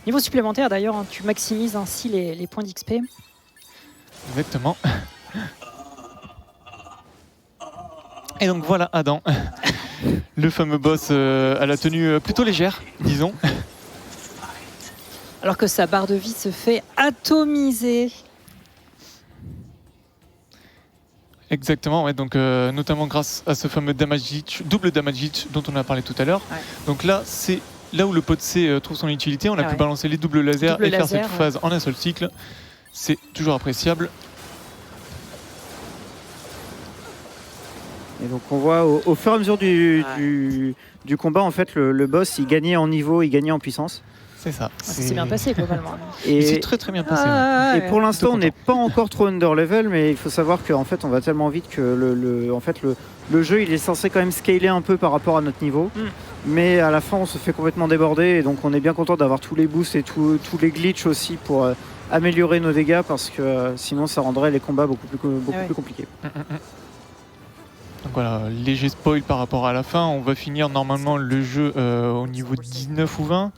Niveau supplémentaire d'ailleurs, hein, tu maximises ainsi les points d'XP. Exactement. Et donc voilà Adam, le fameux boss à la tenue plutôt légère, disons. Alors que sa barre de vie se fait atomiser. Exactement, ouais, donc notamment grâce à ce fameux damage hit, double damage hit dont on a parlé tout à l'heure. Ouais. Donc là, c'est là où le pot C trouve son utilité. On a pu balancer les doubles lasers et faire cette phase en un seul cycle. C'est toujours appréciable. Et donc on voit au fur et à mesure du combat, en fait, le boss, il gagnait en niveau, il gagnait en puissance. C'est ça. C'est bien passé globalement. Et c'est très très bien passé. Et pour l'instant, on n'est pas encore trop under level, mais il faut savoir qu'en fait, on va tellement vite que le jeu, il est censé quand même scaler un peu par rapport à notre niveau. Mais à la fin, on se fait complètement déborder, et donc on est bien content d'avoir tous les boosts et tous les glitches aussi pour améliorer nos dégâts, parce que sinon, ça rendrait les combats beaucoup plus compliqués. Donc voilà, léger spoil par rapport à la fin. On va finir normalement le jeu au niveau 19 ou 20.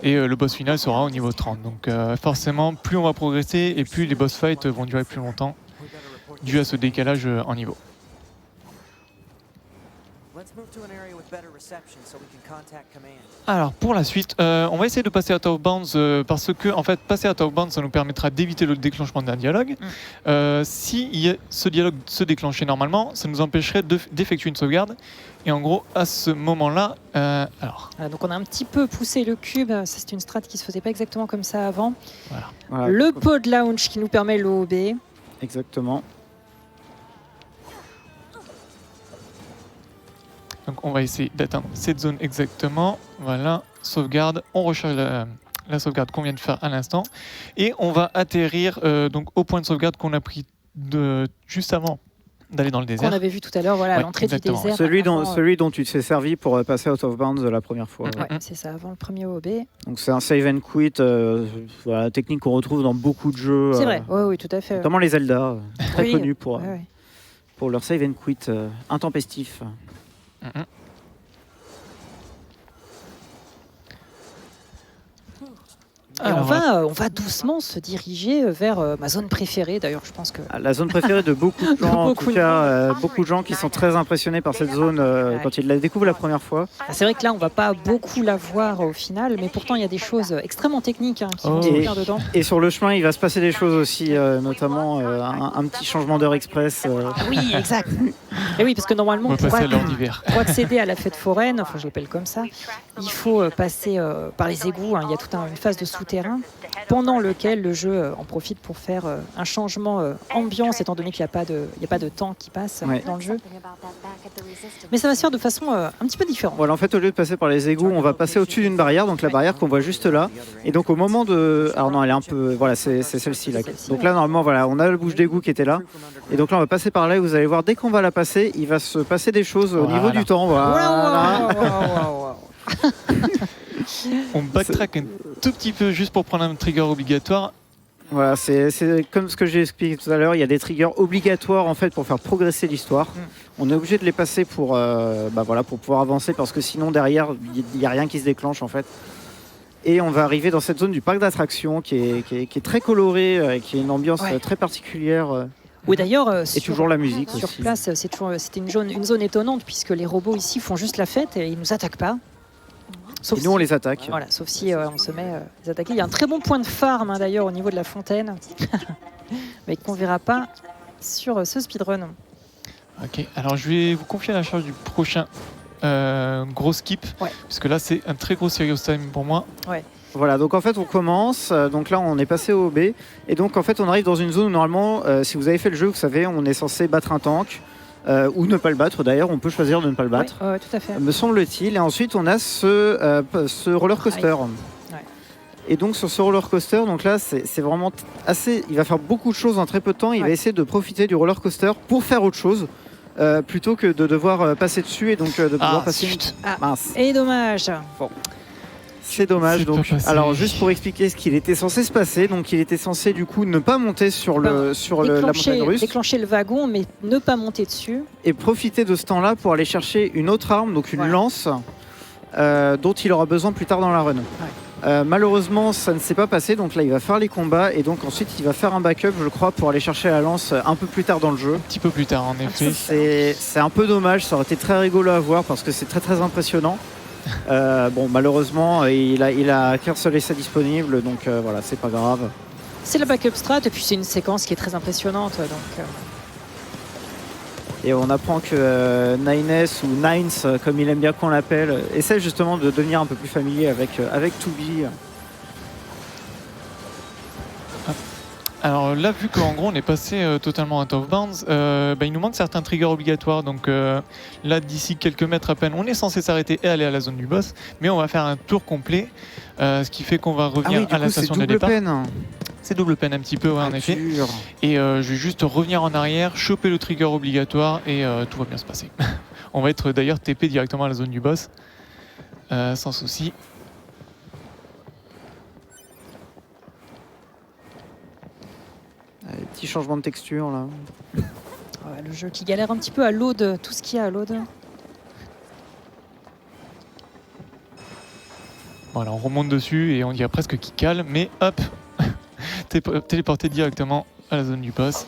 Et le boss final sera au niveau 30. Donc forcément, plus on va progresser et plus les boss fights vont durer plus longtemps dû à ce décalage en niveau. Alors pour la suite, on va essayer de passer out of bounds parce que en fait passer out of bounds ça nous permettra d'éviter le déclenchement d'un dialogue. Si ce dialogue se déclenchait normalement, ça nous empêcherait d'effectuer une sauvegarde. Et en gros, à ce moment-là, donc on a un petit peu poussé le cube. C'est une strat qui se faisait pas exactement comme ça avant. Voilà. Le pod launch qui nous permet l'OOB. Exactement. Donc on va essayer d'atteindre cette zone exactement. Voilà, sauvegarde. On recharge la sauvegarde qu'on vient de faire à l'instant. Et on va atterrir donc au point de sauvegarde qu'on a pris juste avant d'aller dans le désert. Qu'on avait vu tout à l'heure, voilà, à l'entrée du désert. Celui dont tu t'es servi pour passer out of bounds la première fois. C'est ça, avant le premier OOB. Donc c'est un save and quit, voilà, technique qu'on retrouve dans beaucoup de jeux. C'est vrai, oui, tout à fait. Notamment les Zelda, très connus pour leur save and quit intempestif. Alors, on va doucement se diriger vers ma zone préférée. D'ailleurs, je pense que... La zone préférée de beaucoup de gens, en tout cas, beaucoup de gens qui sont très impressionnés par cette zone quand ils la découvrent la première fois. C'est vrai que là, on va pas beaucoup la voir au final, mais pourtant, il y a des choses extrêmement techniques qui vont se faire dedans. Et sur le chemin, il va se passer des choses aussi, notamment un petit changement d'heure express. Oui, exact. Et oui, parce que normalement, pour accéder à la fête foraine, enfin, je l'appelle comme ça, il faut passer par les égouts. Il y a toute une phase de souterrain pendant lequel le jeu en profite pour faire un changement ambiance, étant donné qu'il n'y a pas de temps qui passe dans le jeu. Mais ça va se faire de façon un petit peu différente. Voilà, en fait, au lieu de passer par les égouts, on va passer au-dessus d'une barrière, donc la barrière qu'on voit juste là. Et donc au moment de... Alors non, elle est un peu... Voilà, c'est celle-ci là. Donc là, normalement, voilà, on a le bouche d'égout qui était là. Et donc là, on va passer par là et vous allez voir, dès qu'on va la passer, il va se passer des choses au niveau du temps. Voilà. On backtrack un tout petit peu juste pour prendre un trigger obligatoire. Voilà, c'est comme ce que j'ai expliqué tout à l'heure, il y a des triggers obligatoires en fait pour faire progresser l'histoire. On est obligé de les passer pour pouvoir avancer parce que sinon derrière il n'y a rien qui se déclenche en fait. Et on va arriver dans cette zone du parc d'attractions qui est très colorée, qui a une ambiance très particulière. Oui, d'ailleurs, et toujours la musique sur aussi. Place, c'était une zone étonnante puisque les robots ici font juste la fête et ils nous attaquent pas. Sauf et nous, on les attaque. Voilà, sauf si on se met à les attaquer. Il y a un très bon point de farm d'ailleurs au niveau de la fontaine, mais qu'on ne verra pas sur ce speedrun. Ok, alors je vais vous confier la charge du prochain gros skip, puisque là c'est un très gros serious time pour moi. Voilà, donc en fait on commence, donc là on est passé au B, et donc en fait on arrive dans une zone où normalement, si vous avez fait le jeu, vous savez, on est censé battre un tank. Ou ne pas le battre d'ailleurs, on peut choisir de ne pas le battre, tout à fait. Me semble-t-il. Et ensuite on a ce roller coaster. Et donc sur ce roller coaster, donc là c'est vraiment assez. Il va faire beaucoup de choses en très peu de temps. Il va essayer de profiter du roller coaster pour faire autre chose. Plutôt que de devoir passer dessus et donc de pouvoir passer. Mince. Et dommage. Bon. C'est dommage. C'est Donc, pas passé. alors juste pour expliquer ce qu'il était censé se passer, donc il était censé du coup ne pas monter sur la montagne russe Déclencher le wagon, mais ne pas monter dessus. et profiter de ce temps-là pour aller chercher une autre arme, donc une Voilà. lance, dont il aura besoin plus tard dans la run. Malheureusement, ça ne s'est pas passé, donc là il va faire les combats et donc ensuite il va faire un backup, je crois, pour aller chercher la lance un peu plus tard dans le jeu. Un petit peu plus tard, en effet. C'est un peu dommage, ça aurait été très rigolo à voir parce que c'est très très impressionnant. Bon, malheureusement, il a qu'un seul essai disponible, donc voilà, c'est pas grave. C'est la backup strat, et puis c'est une séquence qui est très impressionnante. Donc, Et on apprend que Nines ou Nines, comme il aime bien qu'on l'appelle, essaie justement de devenir un peu plus familier avec Toubi. Alors là, vu qu'en gros on est passé totalement out of bounds, il nous manque certains triggers obligatoires. Donc là, d'ici quelques mètres à peine, on est censé s'arrêter et aller à la zone du boss. Mais on va faire un tour complet, ce qui fait qu'on va revenir à la station de départ. Peine. C'est double peine un petit peu, ouais, en effet. Dur. Et je vais juste revenir en arrière, choper le trigger obligatoire et tout va bien se passer. On va être d'ailleurs TP directement à la zone du boss, sans souci. Petit changement de texture là. ouais, le jeu qui galère un petit peu à load, tout ce qu'il y a à load. Voilà, on remonte dessus et on dirait presque qu'il cale, mais hop, téléporté directement à la zone du boss.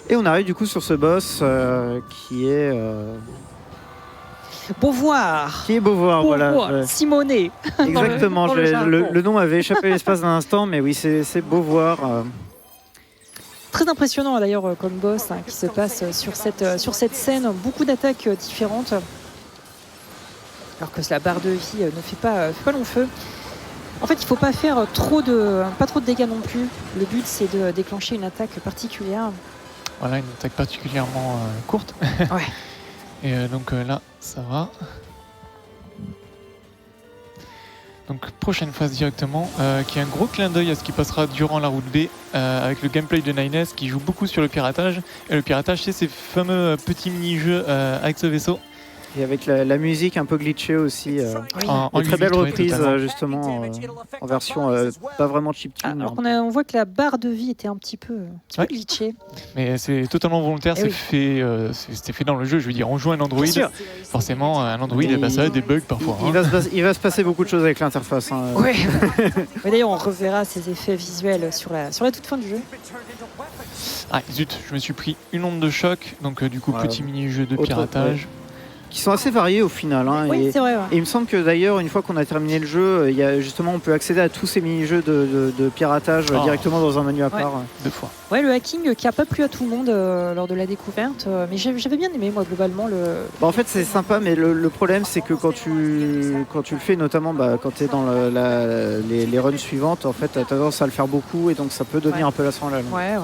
Et on arrive du coup sur ce boss qui est Beauvoir. Beauvoir, voilà. Beauvoir. Simonet. Exactement, dans le jargon. le nom avait échappé à l'espace d'un instant, mais oui, c'est Beauvoir. Très impressionnant d'ailleurs comme boss qui se passe sur cette scène. Beaucoup d'attaques différentes. Alors que la barre de vie ne fait pas long feu. En fait, il ne faut pas faire pas trop de dégâts non plus. Le but, c'est de déclencher une attaque particulière. Voilà, une attaque particulièrement courte. Ouais. Et donc là, ça va. Donc prochaine phase directement, qui est un gros clin d'œil à ce qui passera durant la route B, avec le gameplay de Nines qui joue beaucoup sur le piratage. Et le piratage, c'est ces fameux petits mini-jeux avec ce vaisseau. Et avec la musique un peu glitchée aussi. Oui. Une très belle 8-8, ouais, reprise totalement. justement en version pas vraiment chiptune. Alors on voit que la barre de vie était un petit peu Ouais. glitchée. Mais c'est totalement volontaire, Eh c'était fait dans le jeu. Je veux dire, on joue un Android, Bien sûr. forcément un Android, Et ça a des bugs parfois. Il va se passer beaucoup de choses avec l'interface. Hein. Ouais. Mais d'ailleurs, on reverra ces effets visuels sur la toute fin du jeu. Ah zut, je me suis pris une onde de choc, donc du coup Ouais. petit mini-jeu de Autre- piratage. Qui sont assez variés au final. Hein, Oui, et c'est vrai. Ouais. il me semble que d'ailleurs, une fois qu'on a terminé le jeu, il y a, justement, on peut accéder à tous ces mini-jeux de piratage Oh. directement dans un menu à Ouais. part. 2 fois. Ouais, le hacking qui a pas plu à tout le monde lors de la découverte, mais j'avais bien aimé moi globalement le. Bah, en fait, c'est sympa, mais le problème, c'est que quand tu le fais, notamment quand tu es dans les runs suivantes, en fait, tu as tendance à le faire beaucoup et donc ça peut devenir Ouais. un peu lassant à la longue. Ouais.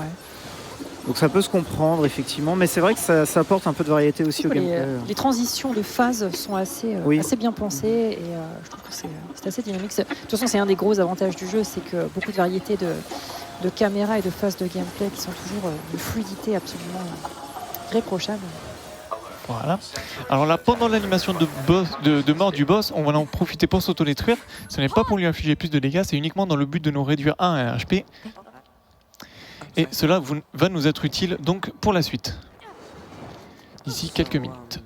Donc ça peut se comprendre, effectivement, mais c'est vrai que ça apporte un peu de variété aussi au gameplay. Les transitions de phase sont assez Oui. bien pensées et je trouve que c'est assez dynamique. De toute façon, c'est un des gros avantages du jeu, c'est que beaucoup de variétés de caméras et de phases de gameplay qui sont toujours une fluidité absolument réprochable. Voilà. Alors là, pendant l'animation de mort du boss, on va en profiter pour s'auto-détruire. Ce n'est pas pour lui infliger plus de dégâts, c'est uniquement dans le but de nous réduire à un HP. Et cela va nous être utile donc pour la suite. D'ici quelques minutes.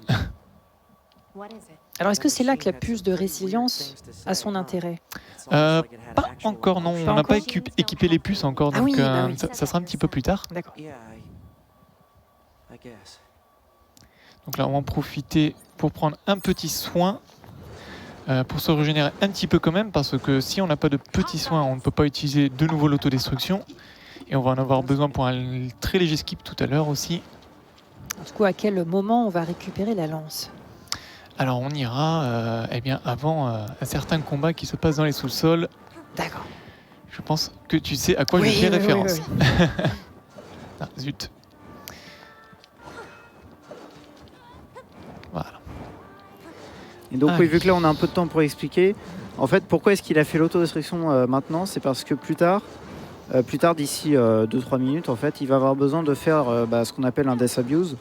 Alors, est-ce que c'est là que la puce de résilience a son intérêt? Pas encore, non. Pas On n'a pas encore équipé les puces encore, Ah donc oui, bah oui. ça sera un petit peu plus tard. D'accord. Donc là, on va en profiter pour prendre un petit soin, pour se régénérer un petit peu quand même, parce que si on n'a pas de petits soins, on ne peut pas utiliser de nouveau l'autodestruction. Et on va en avoir besoin pour un très léger skip tout à l'heure aussi. Du coup, à quel moment on va récupérer la lance? Alors on ira avant un certain combat qui se passe dans les sous-sols. D'accord. Je pense que tu sais à quoi Oui, je fais oui, référence. oui. Ah, zut. Voilà. Et donc, Ah, oui, oui. vu que là, on a un peu de temps pour expliquer, en fait, pourquoi est-ce qu'il a fait l'autodestruction maintenant? C'est parce que plus tard, plus tard, d'ici 2-3 minutes, en fait, il va avoir besoin de faire ce qu'on appelle un Death Abuse.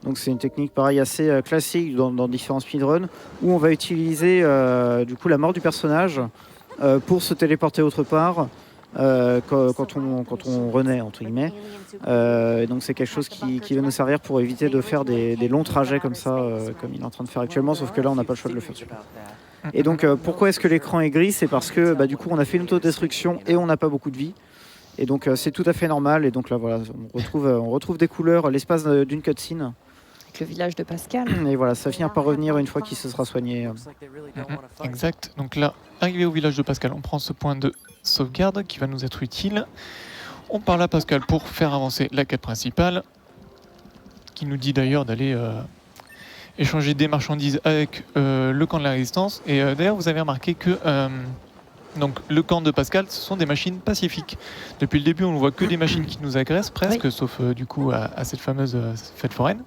Donc c'est une technique pareil assez classique dans différents speedruns où on va utiliser du coup la mort du personnage pour se téléporter autre part quand on renaît entre guillemets. Donc c'est quelque chose qui va nous servir pour éviter de faire des longs trajets comme ça, comme il est en train de faire actuellement, sauf que là on n'a pas le choix de le faire. Et donc pourquoi est-ce que l'écran est gris? C'est parce que du coup on a fait une autodestruction et on n'a pas beaucoup de vie. Et donc c'est tout à fait normal. Et donc là voilà, on retrouve des couleurs l'espace d'une cutscene. Avec le village de Pascal. Et voilà, ça finit par revenir une fois qu'il se sera soigné. Exact. Donc là, arrivé au village de Pascal, on prend ce point de sauvegarde qui va nous être utile. On parle à Pascal pour faire avancer la quête principale, qui nous dit d'ailleurs d'aller échanger des marchandises avec le camp de la résistance. Et d'ailleurs, vous avez remarqué que donc, le camp de Pascal, ce sont des machines pacifiques. Depuis le début, on ne voit que des machines qui nous agressent presque, oui. Sauf du coup à cette fameuse fête foraine.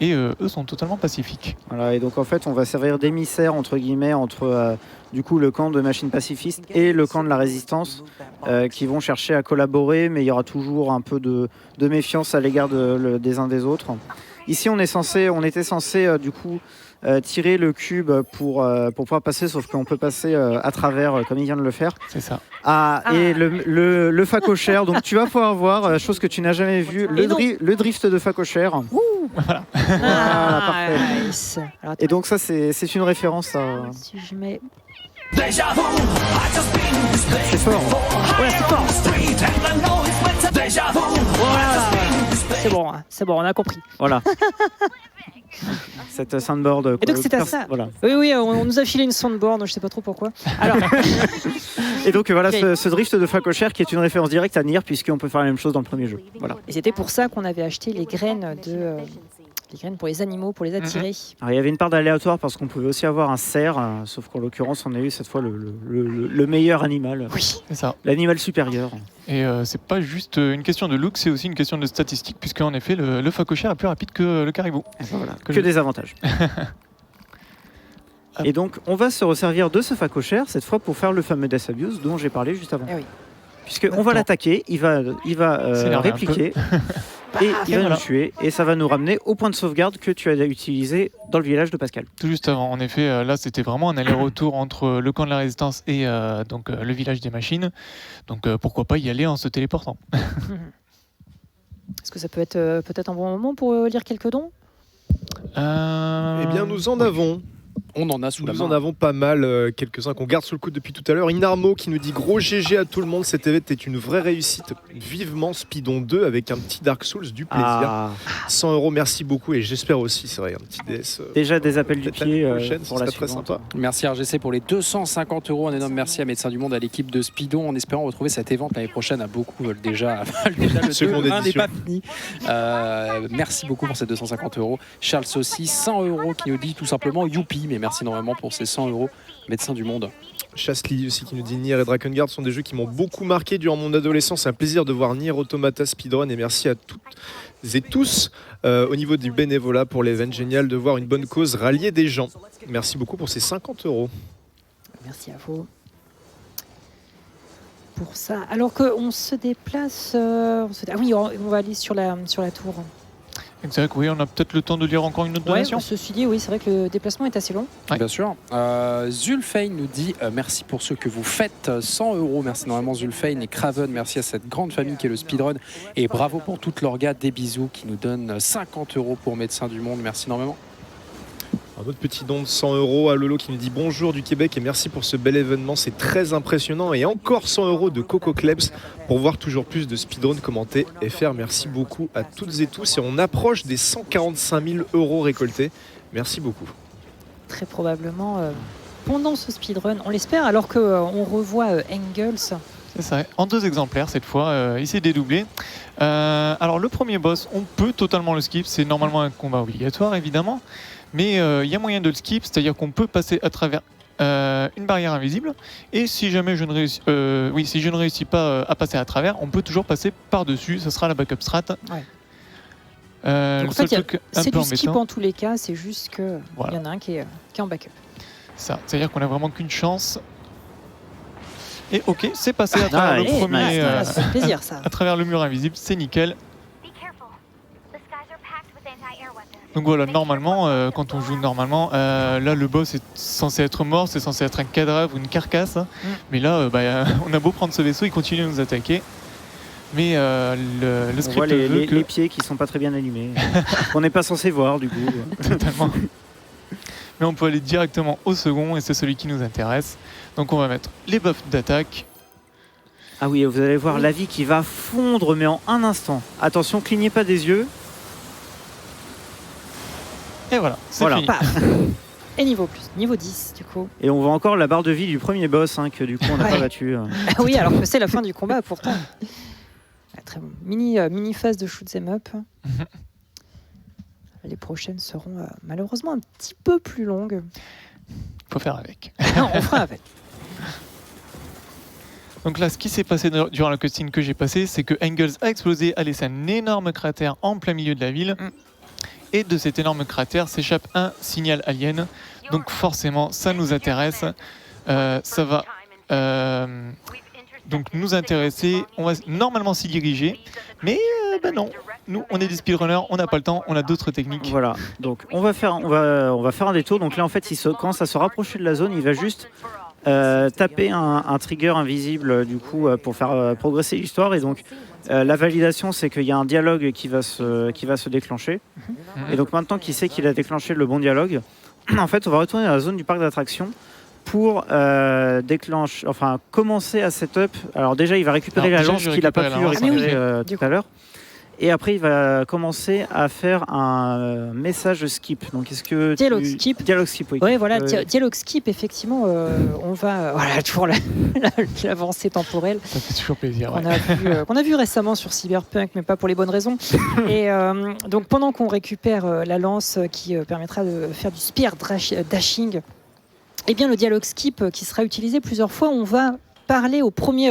Et eux sont totalement pacifiques. Voilà, et donc en fait, on va servir d'émissaire entre guillemets entre du coup le camp de machines pacifistes et le camp de la résistance, qui vont chercher à collaborer, mais il y aura toujours un peu de méfiance à l'égard des uns des autres. Ici, on était censé du coup tirer le cube pour pouvoir passer, sauf qu'on peut passer à travers, comme il vient de le faire. C'est ça. Et le facochère, donc tu vas pouvoir voir, chose que tu n'as jamais vue, le drift de facochère. Voilà. Voilà, parfait. Nice. Alors, et donc ça, c'est une référence à... Si je mets... C'est fort. Ouais, c'est fort. Voilà. C'est bon, on a compris. Voilà. Cette soundboard. Et donc c'est à ça. Voilà. Oui, on nous a filé une soundboard, je sais pas trop pourquoi. Alors. Et donc voilà, okay. ce drift de facochère qui est une référence directe à Nier, puisqu'on peut faire la même chose dans le premier jeu. Voilà. Et c'était pour ça qu'on avait acheté les graines pour les animaux, pour les attirer. Alors, il y avait une part d'aléatoire parce qu'on pouvait aussi avoir un cerf, sauf qu'en l'occurrence on a eu cette fois le meilleur animal. Oui, c'est ça. L'animal supérieur. Et c'est pas juste une question de look, c'est aussi une question de statistique, puisque en effet le facochère est plus rapide que le caribou. Voilà. Que des avantages. Et donc on va se resservir de ce facochère cette fois pour faire le fameux Death Abuse dont j'ai parlé juste avant. Eh oui. Puisqu'on va l'attaquer, il va répliquer. Et il va nous tuer, et ça va nous ramener au point de sauvegarde que tu as utilisé dans le village de Pascal. Tout juste avant, en effet, là c'était vraiment un aller-retour entre le camp de la résistance et donc le village des machines. Donc pourquoi pas y aller en se téléportant. Est-ce que ça peut être peut-être un bon moment pour lire quelques dons? Eh bien, nous en avons. On en a sous la main. Nous en avons pas mal, quelques-uns qu'on garde sous le coude depuis tout à l'heure. Inarmo qui nous dit gros GG à tout le monde, cet événement est une vraie réussite. Vivement Speedon 2 avec un petit Dark Souls, du plaisir. 100 €, merci beaucoup, et j'espère aussi, c'est vrai, un petit DS. Déjà des appels du pied pour la très suivante. sympa. Merci RGC pour les 250 €. Un énorme merci à Médecins du Monde, à l'équipe de Speedon, en espérant retrouver cet événement l'année prochaine. À beaucoup veulent déjà le seconde édition. n'est pas fini. Merci beaucoup pour ces 250 €. Charles aussi, 100 € qui nous dit tout simplement youpi, mais merci énormément pour ces 100 €, Médecins du Monde. Chasly aussi qui nous dit Nier et Drakengard sont des jeux qui m'ont beaucoup marqué durant mon adolescence. C'est un plaisir de voir Nier Automata speedrun, et merci à toutes et tous au niveau du bénévolat pour l'événement. Génial de voir une bonne cause rallier des gens. Merci beaucoup pour ces 50 €. Merci à vous pour ça. Alors qu'on se déplace, on va aller sur la tour. Exact, oui, on a peut-être le temps de lire encore une autre donation. Ceci dit, oui, c'est vrai que le déplacement est assez long. Ouais. Bien sûr. Zulfein nous dit merci pour ce que vous faites, 100 €. Merci énormément Zulfein, et Craven, merci à cette grande famille qui est le speedrun, et bravo pour toute l'orga, des bisous, qui nous donne 50 € pour Médecins du Monde. Merci énormément. Un autre petit don de 100 € à Lolo qui nous dit bonjour du Québec et merci pour ce bel événement, c'est très impressionnant, et encore 100 € de Coco Klebs pour voir toujours plus de speedrun commentés et faire. Merci beaucoup à toutes et tous, et on approche des 145 000 € récoltés. Merci beaucoup. Très probablement pendant ce speedrun, on l'espère, alors qu'on revoit Engels. C'est ça, en 2 exemplaires cette fois, il s'est dédoublé. Alors le premier boss, on peut totalement le skip, c'est normalement un combat obligatoire évidemment. Mais il y a moyen de le skip, c'est-à-dire qu'on peut passer à travers une barrière invisible. Et si jamais je ne réussis pas à passer à travers, on peut toujours passer par-dessus. Ce sera la backup strat. Ouais. Le en seul fait, truc un c'est peu du skip embêtant, en tous les cas, c'est juste qu'il y en a un qui est en backup. c'est-à-dire qu'on n'a vraiment qu'une chance. Et ok, c'est passé à travers le premier, ça fait plaisir ça. à travers le mur invisible, c'est nickel. Donc voilà, normalement, quand on joue normalement, là le boss est censé être mort, c'est censé être un cadavre ou une carcasse. Mais là, on a beau prendre ce vaisseau, il continue à nous attaquer. Mais le script on voit veut que... les pieds qui sont pas très bien allumés. On n'est pas censé voir du coup. Totalement. Mais on peut aller directement au second et c'est celui qui nous intéresse. Donc on va mettre les buffs d'attaque. Ah oui, vous allez voir la vie qui va fondre mais en un instant. Attention, clignez pas des yeux. Et voilà, c'est fini. Et niveau 10 du coup. Et on voit encore la barre de vie du premier boss que du coup on n'a pas battu. Ah oui, alors que c'est la fin du combat pourtant. Très bon. Mini phase de shoot 'em up. Les prochaines seront malheureusement un petit peu plus longues. Faut faire avec. On fera avec. Donc là, ce qui s'est passé durant la cutscene que j'ai passée, c'est que Engels a explosé, a laissé un énorme cratère en plein milieu de la ville. Et de cet énorme cratère s'échappe un signal alien. Donc forcément, ça nous intéresse. Ça va donc nous intéresser. On va normalement s'y diriger. Mais non, nous, on est des speedrunners, on n'a pas le temps, on a d'autres techniques. Voilà, donc on va faire un détour. Donc là, en fait, quand ça se rapproche de la zone, il va juste taper un trigger invisible du coup pour faire progresser l'histoire. Et donc la validation, c'est qu'il y a un dialogue qui va se déclencher. Et donc maintenant qu'il sait qu'il a déclenché le bon dialogue, en fait, on va retourner dans la zone du parc d'attractions pour commencer à setup. Alors déjà, il va récupérer la lance qu'il n'a pas pu récupérer tout à l'heure. Et après, il va commencer à faire un message skip. Donc, est-ce que Dialogue skip. Dialogue skip, oui. Oui, voilà, dialogue skip, effectivement, on va... Voilà, toujours l'avancée temporelle. Ça fait toujours plaisir. Qu'on a vu récemment sur Cyberpunk, mais pas pour les bonnes raisons. Et donc, pendant qu'on récupère la lance qui permettra de faire du spear dashing, eh bien, le dialogue skip qui sera utilisé plusieurs fois, on va parler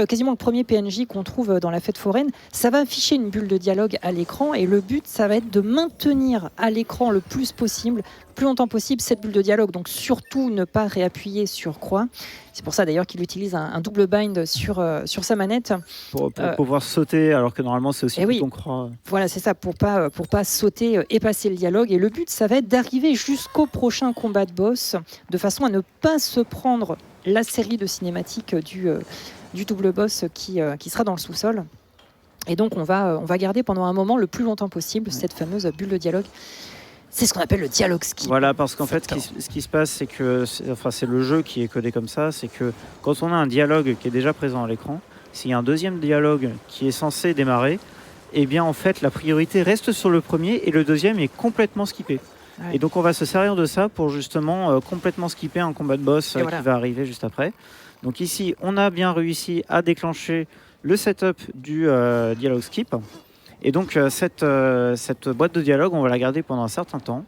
quasiment le premier PNJ qu'on trouve dans la fête foraine. Ça va afficher une bulle de dialogue à l'écran et le but, ça va être de maintenir à l'écran le plus longtemps possible cette bulle de dialogue. Donc surtout ne pas réappuyer sur croix. C'est pour ça d'ailleurs qu'il utilise un double bind sur sa manette. Pour pouvoir sauter alors que normalement c'est aussi bouton croix. Voilà, c'est ça, pour pas sauter et passer le dialogue. Et le but, ça va être d'arriver jusqu'au prochain combat de boss de façon à ne pas se prendre la série de cinématiques du double boss qui sera dans le sous-sol. Et donc on va garder pendant un moment le plus longtemps possible cette fameuse bulle de dialogue. C'est ce qu'on appelle le dialogue skip. Voilà, parce qu'en fait, ce qui se passe, c'est que c'est le jeu qui est codé comme ça, c'est que quand on a un dialogue qui est déjà présent à l'écran, s'il y a un deuxième dialogue qui est censé démarrer, eh bien en fait la priorité reste sur le premier et le deuxième est complètement skippé. Ouais. Et donc on va se servir de ça pour justement complètement skipper un combat de boss qui va arriver juste après. Donc ici, on a bien réussi à déclencher le setup du dialogue skip. Et donc cette boîte de dialogue, on va la garder pendant un certain temps.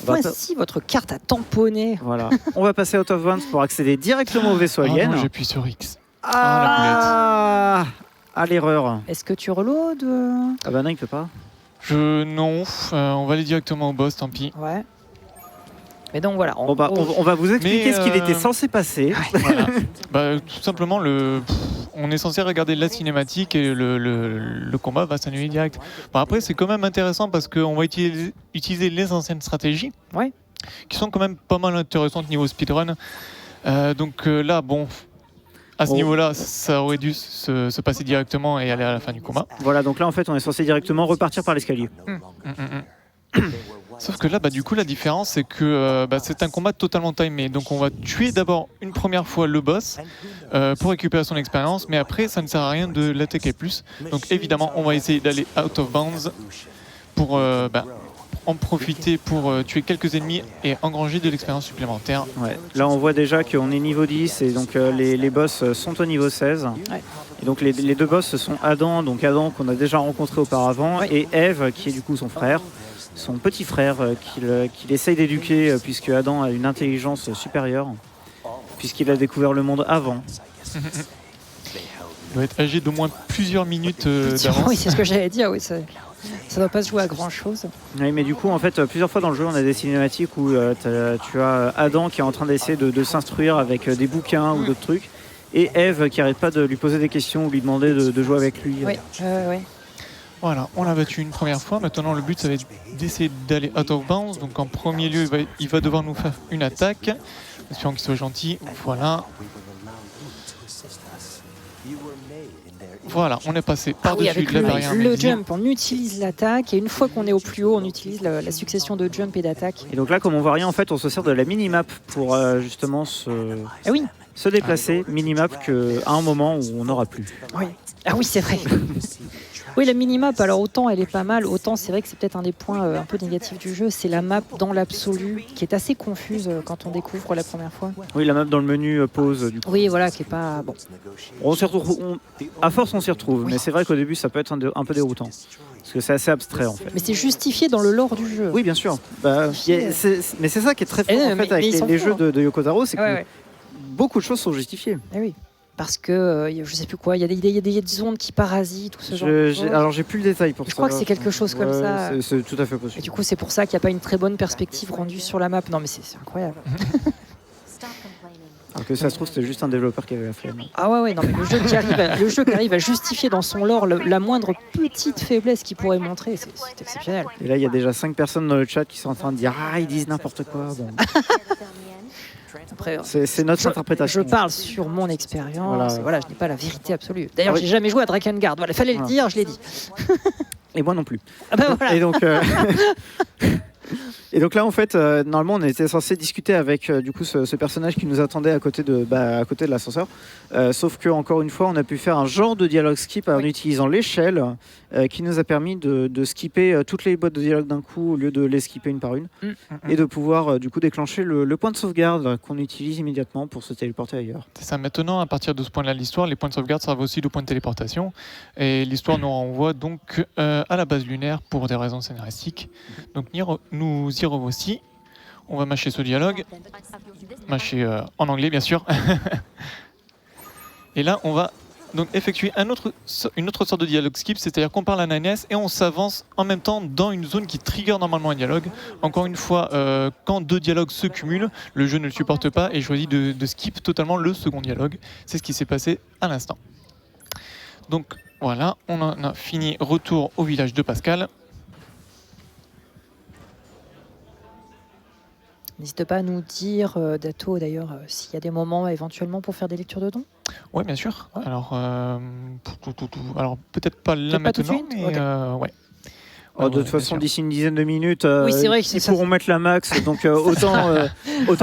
Voici votre carte à tamponner. Voilà. On va passer out of bounds pour accéder directement au vaisseau alien. Non, j'appuie sur X. Ah, l'erreur. Est-ce que tu reloads Ah bah non, il peut pas. Non, on va aller directement au boss, tant pis. Ouais. Mais donc voilà. On va vous expliquer ce qu'il était censé passer. Voilà. Tout simplement, on est censé regarder la cinématique et le combat va s'annuler direct. Bon, après, c'est quand même intéressant parce qu'on va utiliser les anciennes stratégies qui sont quand même pas mal intéressantes niveau speedrun. Donc là, bon, à ce niveau-là, ça aurait dû se passer directement et aller à la fin du combat. Voilà, donc là, en fait, on est censé directement repartir par l'escalier. Sauf que là, du coup, la différence, c'est que c'est un combat totalement timé. Donc, on va tuer d'abord une première fois le boss pour récupérer son expérience, mais après, ça ne sert à rien de l'attaquer plus. Donc, évidemment, on va essayer d'aller out of bounds pour en profiter pour tuer quelques ennemis et engranger de l'expérience supplémentaire. Ouais. Là, on voit déjà qu'on est niveau 10 et donc les boss sont au niveau 16. Ouais. Et donc, les deux boss, ce sont Adam qu'on a déjà rencontré auparavant, et Eve, qui est du coup son frère. Son petit frère qu'il essaye d'éduquer puisque Adam a une intelligence supérieure puisqu'il a découvert le monde avant. Il doit être âgé d'au moins plusieurs minutes d'avance. Oui, c'est ce que j'allais dire, oui, ça ne doit pas se jouer à grand chose. Oui, mais du coup, en fait, plusieurs fois dans le jeu, on a des cinématiques où tu as Adam qui est en train d'essayer de s'instruire avec des bouquins ou d'autres trucs. et Eve qui arrête pas de lui poser des questions ou lui demander de jouer avec lui. Oui, ouais. Voilà, on l'a battu une première fois. Maintenant, le but, ça va être d'essayer d'aller out of bounds. Donc, en premier lieu, il va devoir nous faire une attaque. Espérons qu'il soit gentil. Voilà. Voilà, on est passé par-dessus avec de la barrière. le invisible. jump, on utilise l'attaque et une fois qu'on est au plus haut, on utilise la succession de jump et d'attaque. Et donc là, comme on voit rien, en fait, on se sert de la minimap pour justement Ah oui, se déplacer. Minimap qu'à un moment où on n'aura plus. oui. Ah oui, c'est vrai. Oui, la minimap, alors autant elle est pas mal, autant c'est vrai que c'est peut-être un des points un peu négatifs du jeu, c'est la map dans l'absolu qui est assez confuse quand on découvre la première fois. Oui, la map dans le menu pause, du coup. Oui, voilà, qui est pas bon. On s'y retrouve, à force, on s'y retrouve, mais c'est vrai qu'au début, ça peut être un peu déroutant. Parce que c'est assez abstrait, en fait. Mais c'est justifié dans le lore du jeu. Oui, bien sûr. Bah, mais c'est ça qui est très fort, en fait, avec les jeux de Yoko Taro, c'est que beaucoup de choses sont justifiées. Eh oui. Parce que, je sais plus quoi, il y a des zones qui parasitent, tout ce genre de choses. Alors, j'ai plus le détail pour ça. Je crois que c'est quelque chose comme ça. C'est tout à fait Et possible. du coup, c'est pour ça qu'il n'y a pas une très bonne perspective rendue sur la map. Non, mais c'est incroyable. Alors que ça se trouve, c'était juste un développeur qui avait la flemme. Ah ouais, non, mais le jeu qui arrive à justifier dans son lore la moindre petite faiblesse qu'il pourrait montrer, c'est exceptionnel. Et là, il y a déjà 5 personnes dans le chat qui sont en train de dire « Ah, ils disent n'importe quoi. » Bon. Après, C'est notre interprétation. je parle sur mon expérience. Voilà. Je n'ai pas la vérité absolue. D'ailleurs, Ah oui. j'ai jamais joué à Drakengard. Voilà, fallait le dire, je l'ai dit. Et moi non plus. Ah bah voilà. Et donc, et donc là, en fait, normalement, on était censé discuter avec du coup ce personnage qui nous attendait à côté de l'ascenseur. Sauf que encore une fois, on a pu faire un genre de dialogue skip en utilisant l'échelle, qui nous a permis de skipper toutes les boîtes de dialogue d'un coup au lieu de les skipper une par une, et de pouvoir du coup déclencher le point de sauvegarde qu'on utilise immédiatement pour se téléporter ailleurs. C'est ça. Maintenant, à partir de ce point-là de l'histoire, les points de sauvegarde servent aussi de point de téléportation. Et l'histoire nous renvoie donc à la base lunaire pour des raisons scénaristiques. Donc nous y revoici. On va mâcher ce dialogue. Mâcher en anglais, bien sûr. Et là, on va donc effectuer une autre sorte de dialogue skip, c'est-à-dire qu'on parle à Nines et on s'avance en même temps dans une zone qui trigger normalement un dialogue. Encore une fois, quand 2 dialogues se cumulent, le jeu ne le supporte pas et choisit de skip totalement le second dialogue. C'est ce qui s'est passé à l'instant. Donc voilà, on en a fini. Retour au village de Pascal. N'hésite pas à nous dire, Dato, d'ailleurs, s'il y a des moments éventuellement pour faire des lectures de dons. Oui, bien sûr. Ouais. Alors peut-être pas là Pas tout de maintenant, suite. mais Ok. ouais. De toute bien façon, sûr. d'ici une dizaine de minutes, Oui, c'est vrai que ils ça- pourront mettre la max, donc autant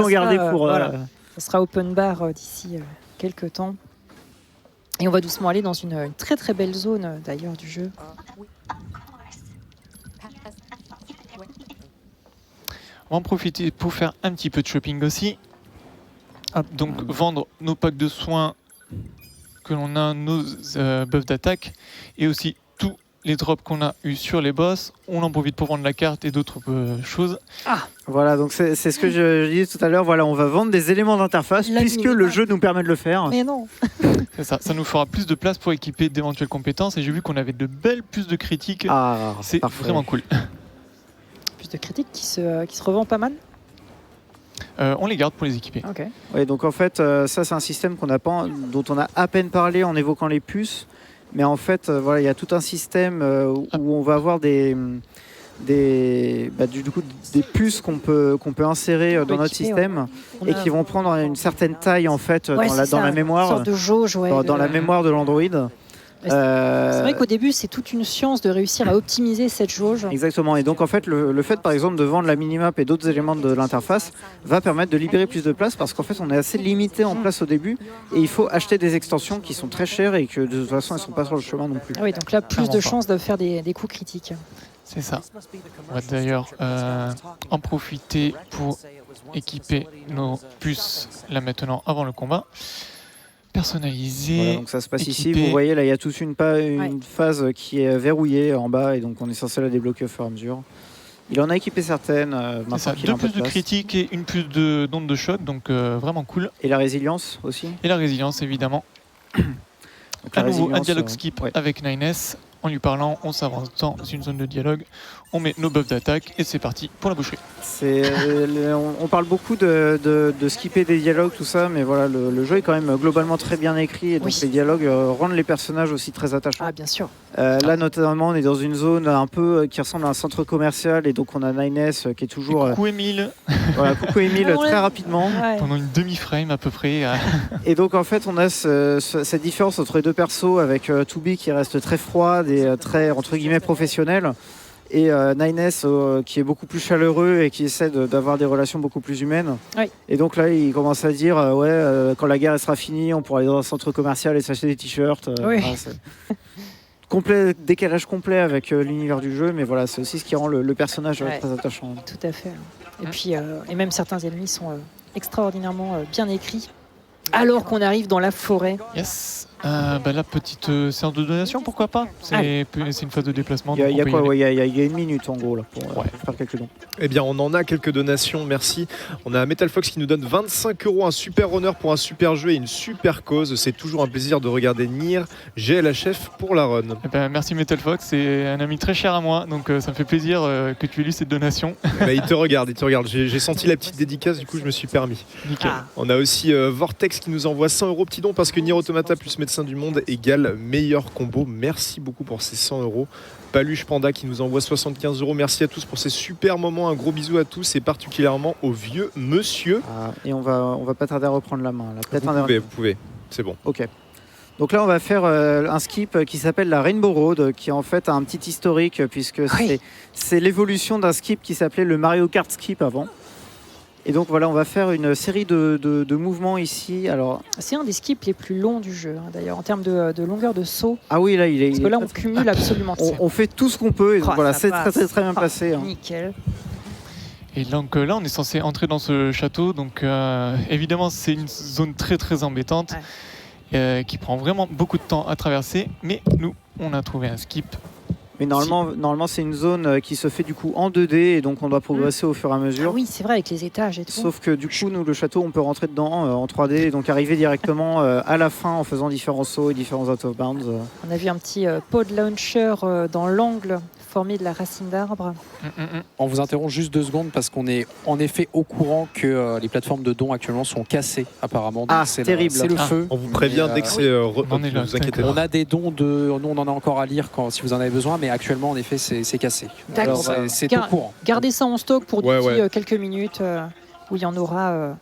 garder sera, pour... voilà. Ça sera open bar d'ici quelques temps. Et on va doucement aller dans une très très belle zone d'ailleurs du jeu. On va en profiter pour faire un petit peu de shopping aussi. Hop, donc vendre nos packs de soins que l'on a, nos buffs d'attaque et aussi tous les drops qu'on a eu sur les boss. On en profite pour vendre la carte et d'autres choses. Voilà, donc c'est ce que je disais tout à l'heure. Voilà, on va vendre des éléments d'interface La puisque minimap. le jeu nous permet de le faire. Mais non. C'est ça, ça nous fera plus de place pour équiper d'éventuelles compétences et j'ai vu qu'on avait de belles puces de critiques. Ah, C'est parfait. vraiment cool. Plus de critiques qui se revend pas mal. On les garde pour les équiper. Ok. Oui, donc en fait, ça c'est un système dont on a à peine parlé en évoquant les puces. Mais en fait, voilà, il y a tout un système où on va avoir des puces qu'on peut insérer dans notre équiper, système On et a- qui vont prendre une certaine taille en fait Ouais, dans c'est la ça, Une mémoire, sorte de jauge, ouais, dans la mémoire de l'Android. C'est vrai qu'au début, c'est toute une science de réussir à optimiser cette jauge. Exactement. Et donc en fait, le fait par exemple de vendre la minimap et d'autres éléments de l'interface va permettre de libérer plus de place parce qu'en fait, on est assez limité en place au début et il faut acheter des extensions qui sont très chères et que de toute façon, elles sont pas sur le chemin non plus. Ah oui, donc là, plus Clairement de pas. chances de faire des coups critiques. C'est ça. On va d'ailleurs en profiter pour équiper nos puces là maintenant avant le combat. Personnaliser. Voilà, donc ça se passe ici. équiper. Vous voyez, là, il y a toute une phase qui est verrouillée en bas et donc on est censé la débloquer au fur et à mesure. Il en a équipé certaines. C'est Maintenant ça, qu'il a 2 un peu puces de place. critique et une puce d'onde de choc, donc vraiment cool. Et la résilience aussi. Et la résilience évidemment. Donc, la À nouveau un résilience, dialogue skip ouais. avec Nines. en lui parlant, on s'avance dans une zone de dialogue, on met nos buffs d'attaque et c'est parti pour la boucherie. On parle beaucoup de skipper des dialogues, tout ça, mais voilà, le jeu est quand même globalement très bien écrit et donc les dialogues rendent les personnages aussi très attachants. Ah, bien sûr. Là, notamment, on est dans une zone un peu qui ressemble à un centre commercial et donc on a Nines qui est toujours. Coucou Emile. Voilà, coucou Emile très rapidement. Ouais. Pendant une demi-frame à peu près. Et donc en fait, on a cette différence entre les deux persos avec Toubi qui reste très froide et très entre guillemets professionnel. Et Nines qui est beaucoup plus chaleureux et qui essaie d'avoir des relations beaucoup plus humaines. Oui. Et donc là, il commence à dire quand la guerre elle sera finie, on pourra aller dans un centre commercial et s'acheter des t-shirts. Oui. Complet, décalage complet avec l'univers du jeu, mais voilà, c'est aussi ce qui rend le personnage très attachant. Tout à fait. Et puis, et même certains ennemis sont extraordinairement bien écrits. Alors qu'on arrive dans la forêt. Yes. La petite séance de donation, pourquoi pas. C'est une phase de déplacement. Il y a quoi, il y a une minute en gros là, pour faire quelques dons. Eh bien, on en a quelques donations, merci. On a Metal Fox qui nous donne 25 €, un super honneur pour un super jeu et une super cause. C'est toujours un plaisir de regarder Nier, GLHF pour la run. Eh ben, merci Metal Fox, c'est un ami très cher à moi, donc ça me fait plaisir que tu aies lu cette donation. Il te regarde. J'ai senti la petite dédicace, du coup je me suis permis. Nickel. On a aussi Vortex qui nous envoie 100 € petit don parce que Nier Automata plus Médecin du Monde égale meilleur combo. Merci beaucoup pour ces 100 €. Paluche Panda qui nous envoie 75 €. Merci à tous pour ces super moments. Un gros bisou à tous et particulièrement au vieux monsieur. Et on va pas tarder à reprendre la main. Là. Vous pouvez. C'est bon. Ok. Donc là, on va faire un skip qui s'appelle la Rainbow Road, qui en fait a un petit historique puisque c'est l'évolution d'un skip qui s'appelait le Mario Kart Skip avant. Et donc voilà, on va faire une série de mouvements ici. Alors, c'est un des skips les plus longs du jeu, d'ailleurs, en termes de longueur de saut. Ah oui, là, il est. Parce que là, on cumule absolument. On fait tout ce qu'on peut. Et donc voilà, c'est très bien passé. Nickel. Et donc là, on est censé entrer dans ce château. Donc évidemment, c'est une zone très très embêtante qui prend vraiment beaucoup de temps à traverser. Mais nous, on a trouvé un skip. Mais normalement c'est une zone qui se fait du coup en 2D et donc on doit progresser au fur et à mesure. Ah oui, c'est vrai, avec les étages et tout. Sauf que du coup, nous, le château, on peut rentrer dedans en 3D et donc arriver directement à la fin en faisant différents sauts et différents out of bounds. On a vu un petit pod launcher dans l'angle formé de la racine d'arbre. On vous interrompt juste 2 secondes parce qu'on est en effet au courant que les plateformes de dons actuellement sont cassées apparemment. Donc c'est terrible. C'est le feu. On vous prévient dès que c'est vous inquiétez pas. On a des dons nous on en a encore à lire si vous en avez besoin, mais actuellement en effet c'est cassé. Alors c'est au courant. Gardez ça en stock pour d'ici quelques minutes où il y aura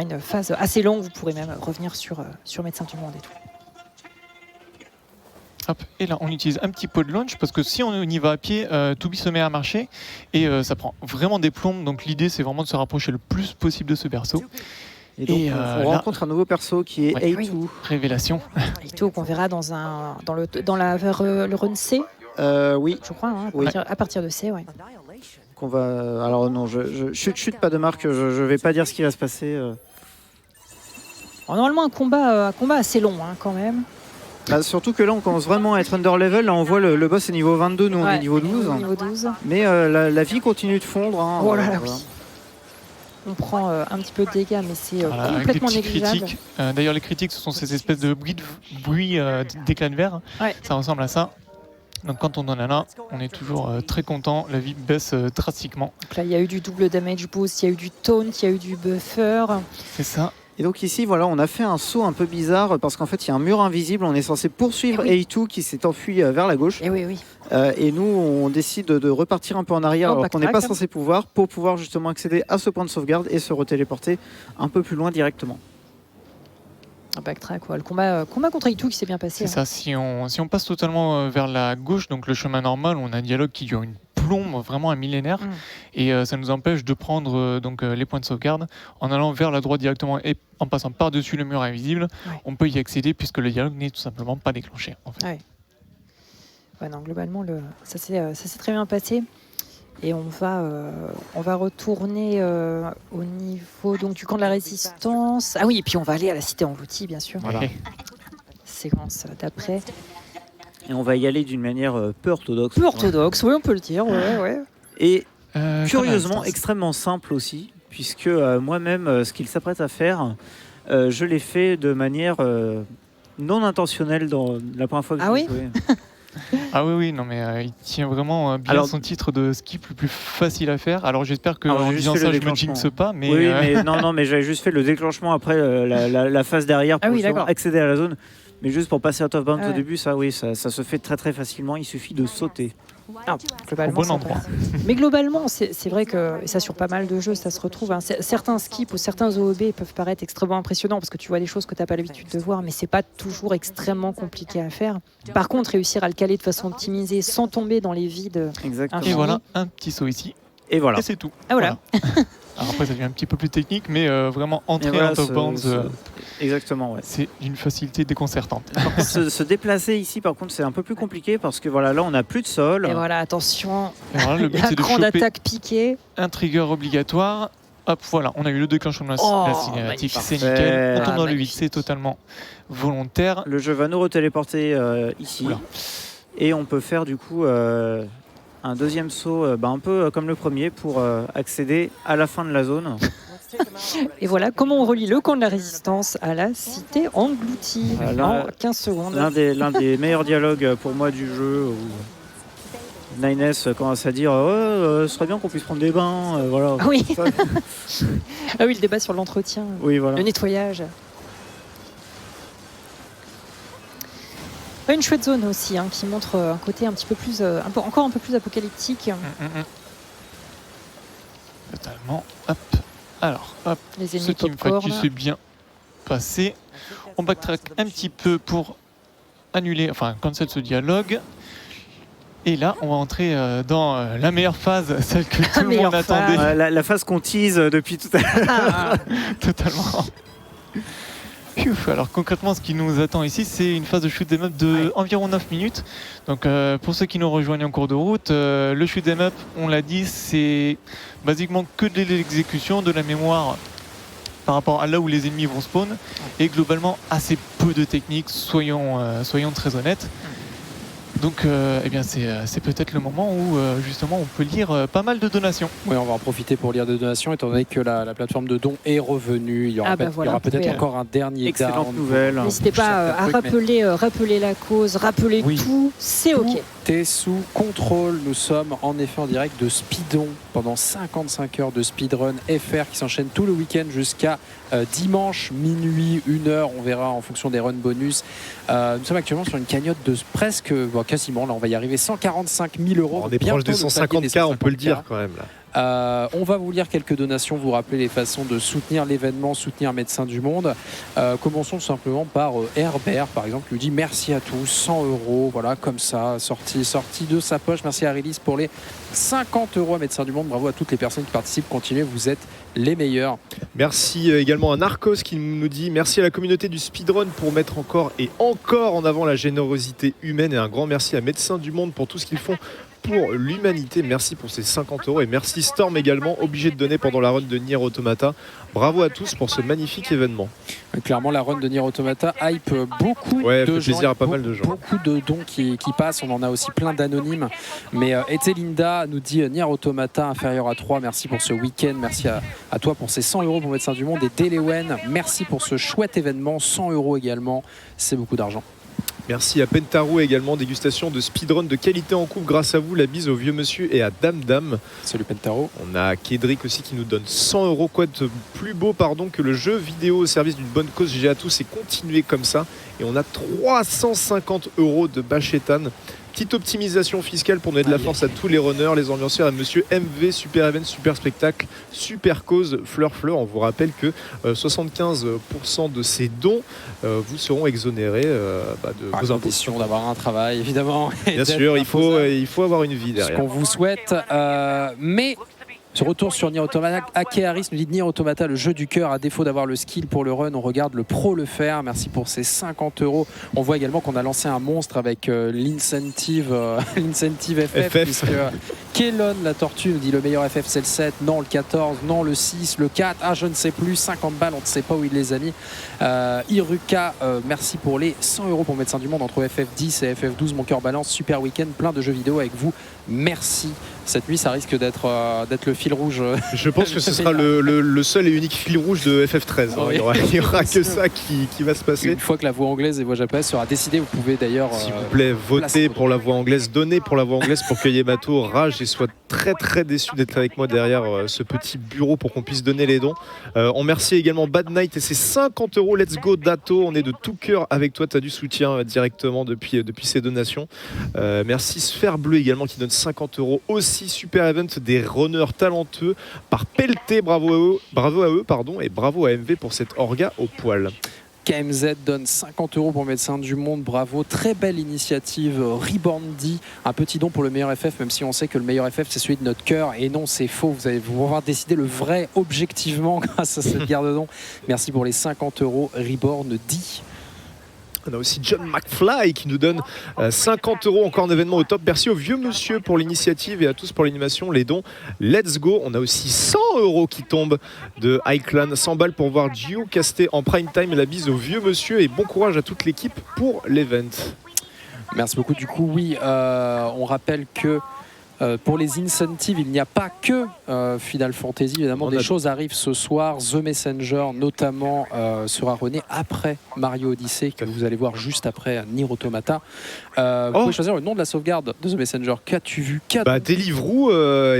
une phase assez longue. Vous pourrez même revenir sur Médecin du Monde et tout. Hop, et là, on utilise un petit pot de launch parce que si on y va à pied, Toubi se met à marcher et ça prend vraiment des plombes. Donc l'idée, c'est vraiment de se rapprocher le plus possible de ce berceau. Et donc, on rencontre un nouveau perso qui est A2. Révélation. A2 qu'on verra vers le run C. Oui. Je crois, à partir de C, Qu'on va. Alors non, je chute pas de marque. Je vais pas dire ce qui va se passer. Alors, normalement, un combat assez long, quand même. Surtout que là, on commence vraiment à être under level. Là, on voit le boss est niveau 22, nous on est niveau 12. Mais la vie continue de fondre. Oh là là, oui. On prend un petit peu de dégâts, mais c'est complètement négligeable. D'ailleurs, les critiques, ce sont ces espèces de bruits d'éclats de verre. Ça ressemble à ça. Donc quand on en a là, on est toujours très content. La vie baisse drastiquement. Donc là, il y a eu du double damage boost, il y a eu du taunt, il y a eu du buffer. C'est ça. Et donc ici, voilà, on a fait un saut un peu bizarre parce qu'en fait, il y a un mur invisible. On est censé poursuivre A2 qui s'est enfui vers la gauche. Et nous, on décide de repartir un peu en arrière alors qu'on n'est pas censé pouvoir pour pouvoir justement accéder à ce point de sauvegarde et se retéléporter un peu plus loin directement. Un backtrack, le combat contre A2 qui s'est bien passé. C'est ça, si on passe totalement vers la gauche, donc le chemin normal, on a un dialogue qui dure une plombe, vraiment un millénaire, et ça nous empêche de prendre les points de sauvegarde en allant vers la droite directement et en passant par-dessus le mur invisible. On peut y accéder puisque le dialogue n'est tout simplement pas déclenché. En fait. Non, globalement, ça s'est très bien passé. Et on va retourner au niveau du camp de la résistance. Ah oui, et puis on va aller à la cité engloutie, bien sûr. Voilà. Séquence d'après. Et on va y aller d'une manière peu orthodoxe. Peu orthodoxe, oui, on peut le dire. Et curieusement, extrêmement simple aussi, puisque moi-même, ce qu'il s'apprête à faire, je l'ai fait de manière non intentionnelle dans la première fois que j'ai joué. Ah oui, non, mais il tient vraiment bien Alors, son titre de skip le plus facile à faire. Alors j'espère Alors, qu'en j'ai juste disant fait le ça, je me déclenchement. jinxe pas, mais Oui, mais non, mais j'avais juste fait le déclenchement après la phase derrière pour Ah oui, justement d'accord. accéder à la zone. Mais juste pour passer out of bounds Ah au ouais. début, ça se fait très très facilement. Il suffit de sauter. Ah, globalement, Au bon ça endroit. passe. Mais globalement, c'est vrai que, et ça sur pas mal de jeux, ça se retrouve. Hein. Certains skips ou certains OEB peuvent paraître extrêmement impressionnants parce que tu vois des choses que tu n'as pas l'habitude de voir, mais c'est pas toujours extrêmement compliqué à faire. Par contre, réussir à le caler de façon optimisée sans tomber dans les vides. Exactement. et voilà, un petit saut ici, Et voilà. et c'est tout. Ah voilà. Alors après, ça devient un petit peu plus technique, mais vraiment Et entrer voilà, out of bounds, exactement, ouais. c'est d'une facilité déconcertante. Par contre, se déplacer ici, par contre, c'est un peu plus compliqué parce que voilà, là, on n'a plus de sol. Et voilà, attention, Et voilà, le but, la c'est de grande choper attaque piquée. un trigger obligatoire. Hop, voilà, on a eu le déclenchement de Oh, la cinématique, magnifique. c'est nickel. On tombe dans le vide, Magnifique. c'est totalement volontaire. Le jeu va nous retéléporter ici. Oula. Et on peut faire du coup un deuxième saut, un peu comme le premier, pour accéder à la fin de la zone. Et voilà comment on relie le camp de la résistance à la cité engloutie Voilà. en 15 secondes. L'un des meilleurs dialogues pour moi du jeu où Nines commence à dire ce serait bien qu'on puisse prendre des bains. Voilà. Ah oui. Ah oui, le débat sur l'entretien, Oui, voilà. le nettoyage. Une chouette zone aussi hein, qui montre un côté un petit peu plus, encore un peu plus apocalyptique. Totalement. Hop. Alors, hop. Les Ce ennemis team popcorn. fight s'est bien passé. On backtrack un petit peu pour annuler, enfin, cancel ce dialogue. Et là, on va entrer dans la meilleure phase, celle que tout le monde meilleure attendait. phase. La phase qu'on tease depuis tout à l'heure. Ah, Totalement. Phew. Alors concrètement, ce qui nous attend ici, c'est une phase de shoot 'em up de environ 9 minutes. Donc pour ceux qui nous rejoignent en cours de route, le shoot 'em up, on l'a dit, c'est basiquement que de l'exécution, de la mémoire par rapport à là où les ennemis vont spawn, et globalement assez peu de techniques, soyons très honnêtes. Donc eh bien c'est peut-être le moment où justement on peut lire pas mal de donations. Oui, on va en profiter pour lire des donations, étant donné que la plateforme de dons est revenue. Il y aura, Ah bah il y voilà, aura vous peut-être pouvez, encore un dernier Excellente down. nouvelle. N'hésitez pas à certains trucs, mais- rappeler la cause, rappeler Oui. tout, c'est Tout ok. est sous contrôle. Nous sommes en effet en direct de Speedon pendant 55 heures de speedrun FR qui s'enchaîne tout le week-end jusqu'à dimanche minuit 1h. On verra en fonction des runs bonus. Nous sommes actuellement sur une cagnotte de presque, quasiment, là on va y arriver, 145 000 euros. On est proche Bientôt des le palier 150K, on peut le 150K. dire quand même. Là. On va vous lire quelques donations, vous rappeler les façons de soutenir l'événement, soutenir Médecins du Monde. Commençons tout simplement par Herbert, par exemple, qui nous dit merci à tous, 100 euros, voilà, comme ça, sorti de sa poche. Merci à Rélis pour les 50 euros à Médecins du Monde. Bravo à toutes les personnes qui participent, continuez, vous êtes les meilleurs. Merci également à Narcos qui nous dit merci à la communauté du speedrun pour mettre encore et encore en avant la générosité humaine, et un grand merci à Médecins du Monde pour tout ce qu'ils font pour l'humanité. Merci pour ces 50 euros, et merci Storm également, obligé de donner pendant la run de Nier Automata. Bravo à tous pour ce magnifique événement. Clairement, la run de Nier Automata hype beaucoup Ouais, de fait gens, plaisir à pas mal de gens. beaucoup de dons qui passent. On en a aussi plein d'anonymes. Mais Etelinda nous dit Nier Automata inférieur à 3. Merci pour ce week-end. Merci à toi pour ces 100 euros pour Médecins du Monde. Et Delewen, merci pour ce chouette événement. 100 euros également. C'est beaucoup d'argent. Merci à Pentarou également, dégustation de speedrun de qualité en coupe grâce à vous. La bise au vieux monsieur et à Dame Dame. Salut Pentaro. On a Kédric aussi qui nous donne 100 euros. Quoi de plus beau que le jeu vidéo au service d'une bonne cause. GG à tous, et continuez comme ça. Et on a 350 euros de Bachetan. Petite optimisation fiscale pour donner de la force à tous les runners, les ambianceurs, à monsieur MV, super event, super spectacle, super cause, Fleur. On vous rappelle que 75% de ces dons vous seront exonérés de À vos impôts. condition d'avoir un travail, évidemment. Bien sûr, il faut avoir une vie Ce derrière. qu'on vous souhaite. Mais ce retour sur Nier Automata, Akeharis nous dit Nier Automata, le jeu du cœur, à défaut d'avoir le skill pour le run, on regarde le pro le faire. Merci pour ces 50 euros. On voit également qu'on a lancé un monstre avec l'incentive FF, FF. puisque Kellon, la tortue, nous dit le meilleur FF c'est le 7, non le 14, non le 6, le 4, je ne sais plus, 50 balles, on ne sait pas où il les a mis. Iruka, merci pour les 100 € pour Médecin du Monde entre FF10 et FF12, mon cœur balance, super week-end, plein de jeux vidéo avec vous, merci. Cette nuit, ça risque d'être le fil rouge. Je pense que ce sera le seul et unique fil rouge de FF13. Oui. Il n'y aura que ça qui va se passer. Une fois que la voix anglaise et voix japonaise sera décidée, vous pouvez d'ailleurs... S'il vous plaît, votez pour la voix anglaise, donnez pour la voix anglaise pour que Yamato rage et soit très très déçu d'être avec moi derrière ce petit bureau pour qu'on puisse donner les dons. On remercie également Bad Night et ses 50 €. Let's go Dato, on est de tout cœur avec toi, tu as du soutien directement depuis ces donations. Merci Sphère Bleue également qui donne 50 € aussi. Super event des runners talentueux par Pelleté, bravo à eux et bravo à MV pour cette orga au poil. KMZ donne 50 € pour Médecin du Monde, bravo, très belle initiative. Reborndi, un petit don pour le meilleur FF, même si on sait que le meilleur FF c'est celui de notre cœur, et non c'est faux, vous allez pouvoir décider le vrai objectivement grâce à cette guerre de dons. Merci pour les 50 €, Reborndi. On a aussi John McFly qui nous donne 50 €, encore un événement au top. Merci au vieux monsieur pour l'initiative et à tous pour l'animation, les dons. Let's go. On a aussi 100 € qui tombent de iClan, 100 balles pour voir Gio caster en prime time. La bise au vieux monsieur et bon courage à toute l'équipe pour l'event. Merci beaucoup. Du coup, oui, on rappelle que pour les incentives, il n'y a pas que Final Fantasy. Évidemment, des choses arrivent ce soir. The Messenger, notamment, sera rené après Mario Odyssey, que vous allez voir juste après Nier Automata. Vous pouvez choisir le nom de la sauvegarde de The Messenger. Qu'as-tu vu? Deliveroo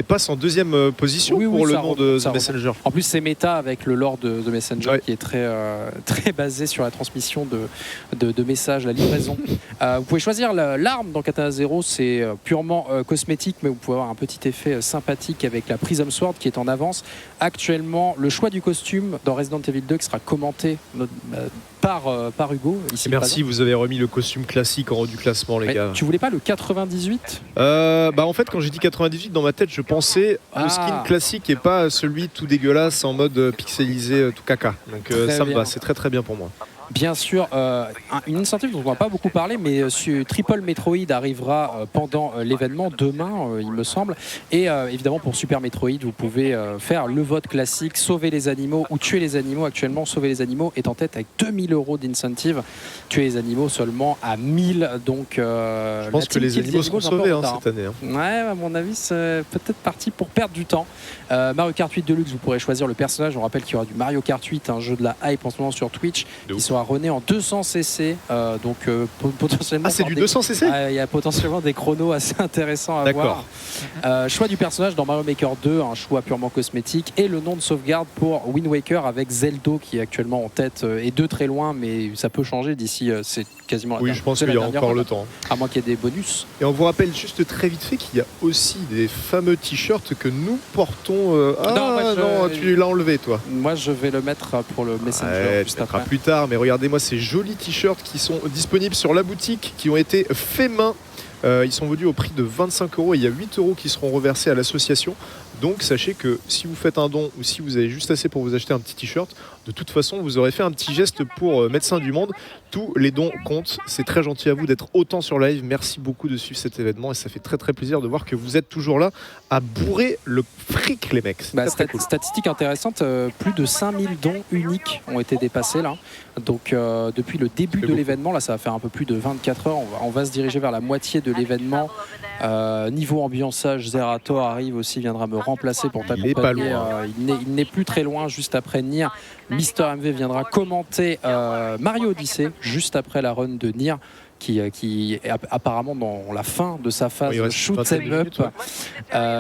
passe en deuxième position pour le nom de The Messenger. En plus, c'est méta avec le lore de The Messenger qui est très basé sur la transmission de messages, la livraison. Vous pouvez choisir l'arme dans Katana Zero. C'est purement cosmétique, mais vous pouvez avoir un petit effet sympathique avec la Prism Sword qui est en avance. Actuellement, le choix du costume dans Resident Evil 2 qui sera commenté par Hugo. Ici merci, vous avez remis le costume classique en haut du classement, les gars. Tu voulais pas le 98 ? En fait, quand j'ai dit 98, dans ma tête, je pensais le skin classique et pas celui tout dégueulasse en mode pixelisé, tout caca. Donc ça me va, c'est très très bien pour moi. Bien sûr, une initiative dont on ne va pas beaucoup parler, mais Triple Metroid arrivera pendant l'événement demain, il me semble. Et évidemment, pour Super Metroid, vous pouvez faire le vote classique, sauver les animaux ou tuer les animaux. Actuellement, sauver les animaux est en tête avec 2000 € d'incentive. Tuer les animaux seulement à 1000. Donc, je pense que les animaux seront sauvés cette année. Ouais, à mon avis, c'est peut-être parti pour perdre du temps. Mario Kart 8 Deluxe, vous pourrez choisir le personnage. On rappelle qu'il y aura du Mario Kart 8, un jeu de la hype en ce moment sur Twitch, qui sera rené en 200cc, donc potentiellement... c'est du 200cc. Il y a potentiellement des chronos assez intéressants à voir. Choix du personnage dans Mario Maker 2, un choix purement cosmétique, et le nom de sauvegarde pour Wind Waker avec Zeldo qui est actuellement en tête et 2 très loin, mais ça peut changer d'ici, c'est quasiment la dernière. Je pense qu'il y a encore le temps. À moins qu'il y ait des bonus. Et on vous rappelle juste très vite fait qu'il y a aussi des fameux t-shirts que nous portons. Non, tu l'as enlevé toi. Moi je vais le mettre pour le Messenger juste après. Plus tard, mais regardez-moi ces jolis t-shirts qui sont disponibles sur la boutique, qui ont été faits main. Ils sont vendus au prix de 25 € et il y a 8 € qui seront reversés à l'association. Donc sachez que si vous faites un don ou si vous avez juste assez pour vous acheter un petit t-shirt, de toute façon vous aurez fait un petit geste pour Médecins du Monde. Tous les dons comptent, c'est très gentil à vous d'être autant sur live. Merci beaucoup de suivre cet événement et ça fait très très plaisir de voir que vous êtes toujours là à bourrer le fric les mecs. Cool. Statistique intéressante, plus de 5000 dons uniques ont été dépassés là. Donc depuis le début de l'événement, là ça va faire un peu plus de 24 heures, on va se diriger vers la moitié de l'événement. Niveau ambiançage, Zerator arrive aussi, viendra me remplacer pour t'accompagner. Il n'est plus très loin, juste après Nier. Mister MV viendra commenter Mario Odyssey juste après la run de Nier, qui est apparemment dans la fin de sa phase shoot 'em up.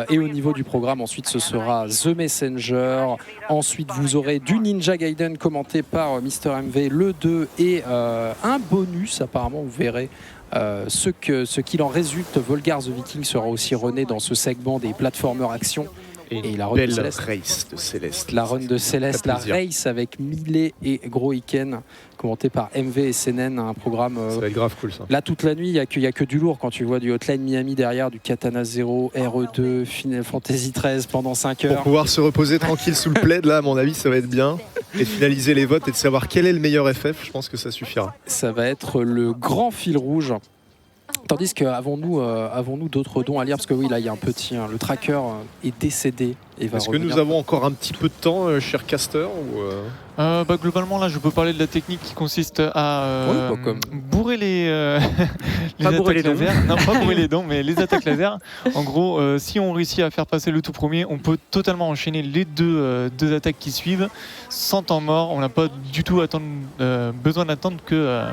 Et au niveau du programme, ensuite ce sera The Messenger. Ensuite vous aurez du Ninja Gaiden commenté par Mister MV, le 2 et un bonus apparemment, vous verrez. Ce qu'il en résulte, Volgar the Viking sera aussi rené dans ce segment des platformers action. Et la run belle de Céleste. race de Céleste. La run de Céleste, la race avec Millet et Groiken, commenté par MV et Senen, un programme. Ça va être grave cool ça. Là, toute la nuit, il n'y a que du lourd quand tu vois du Hotline Miami derrière, du Katana Zero, RE2, Final Fantasy 13 pendant 5 heures. Pour pouvoir se reposer tranquille sous le plaid, là, à mon avis, ça va être bien. Et de finaliser les votes et de savoir quel est le meilleur FF, je pense que ça suffira. Ça va être le grand fil rouge. Tandis que avons-nous d'autres dons à lire? Parce que oui, là, il y a un petit... le tracker est décédé. Est-ce que nous avons encore un petit peu de temps, cher Caster ou Globalement, là, je peux parler de la technique qui consiste à bourrer les bourrer attaques les dons. laser. Non, pas bourrer les dons, mais les attaques laser. En gros, si on réussit à faire passer le tout premier, on peut totalement enchaîner les deux attaques qui suivent sans temps mort. On n'a pas du tout besoin d'attendre que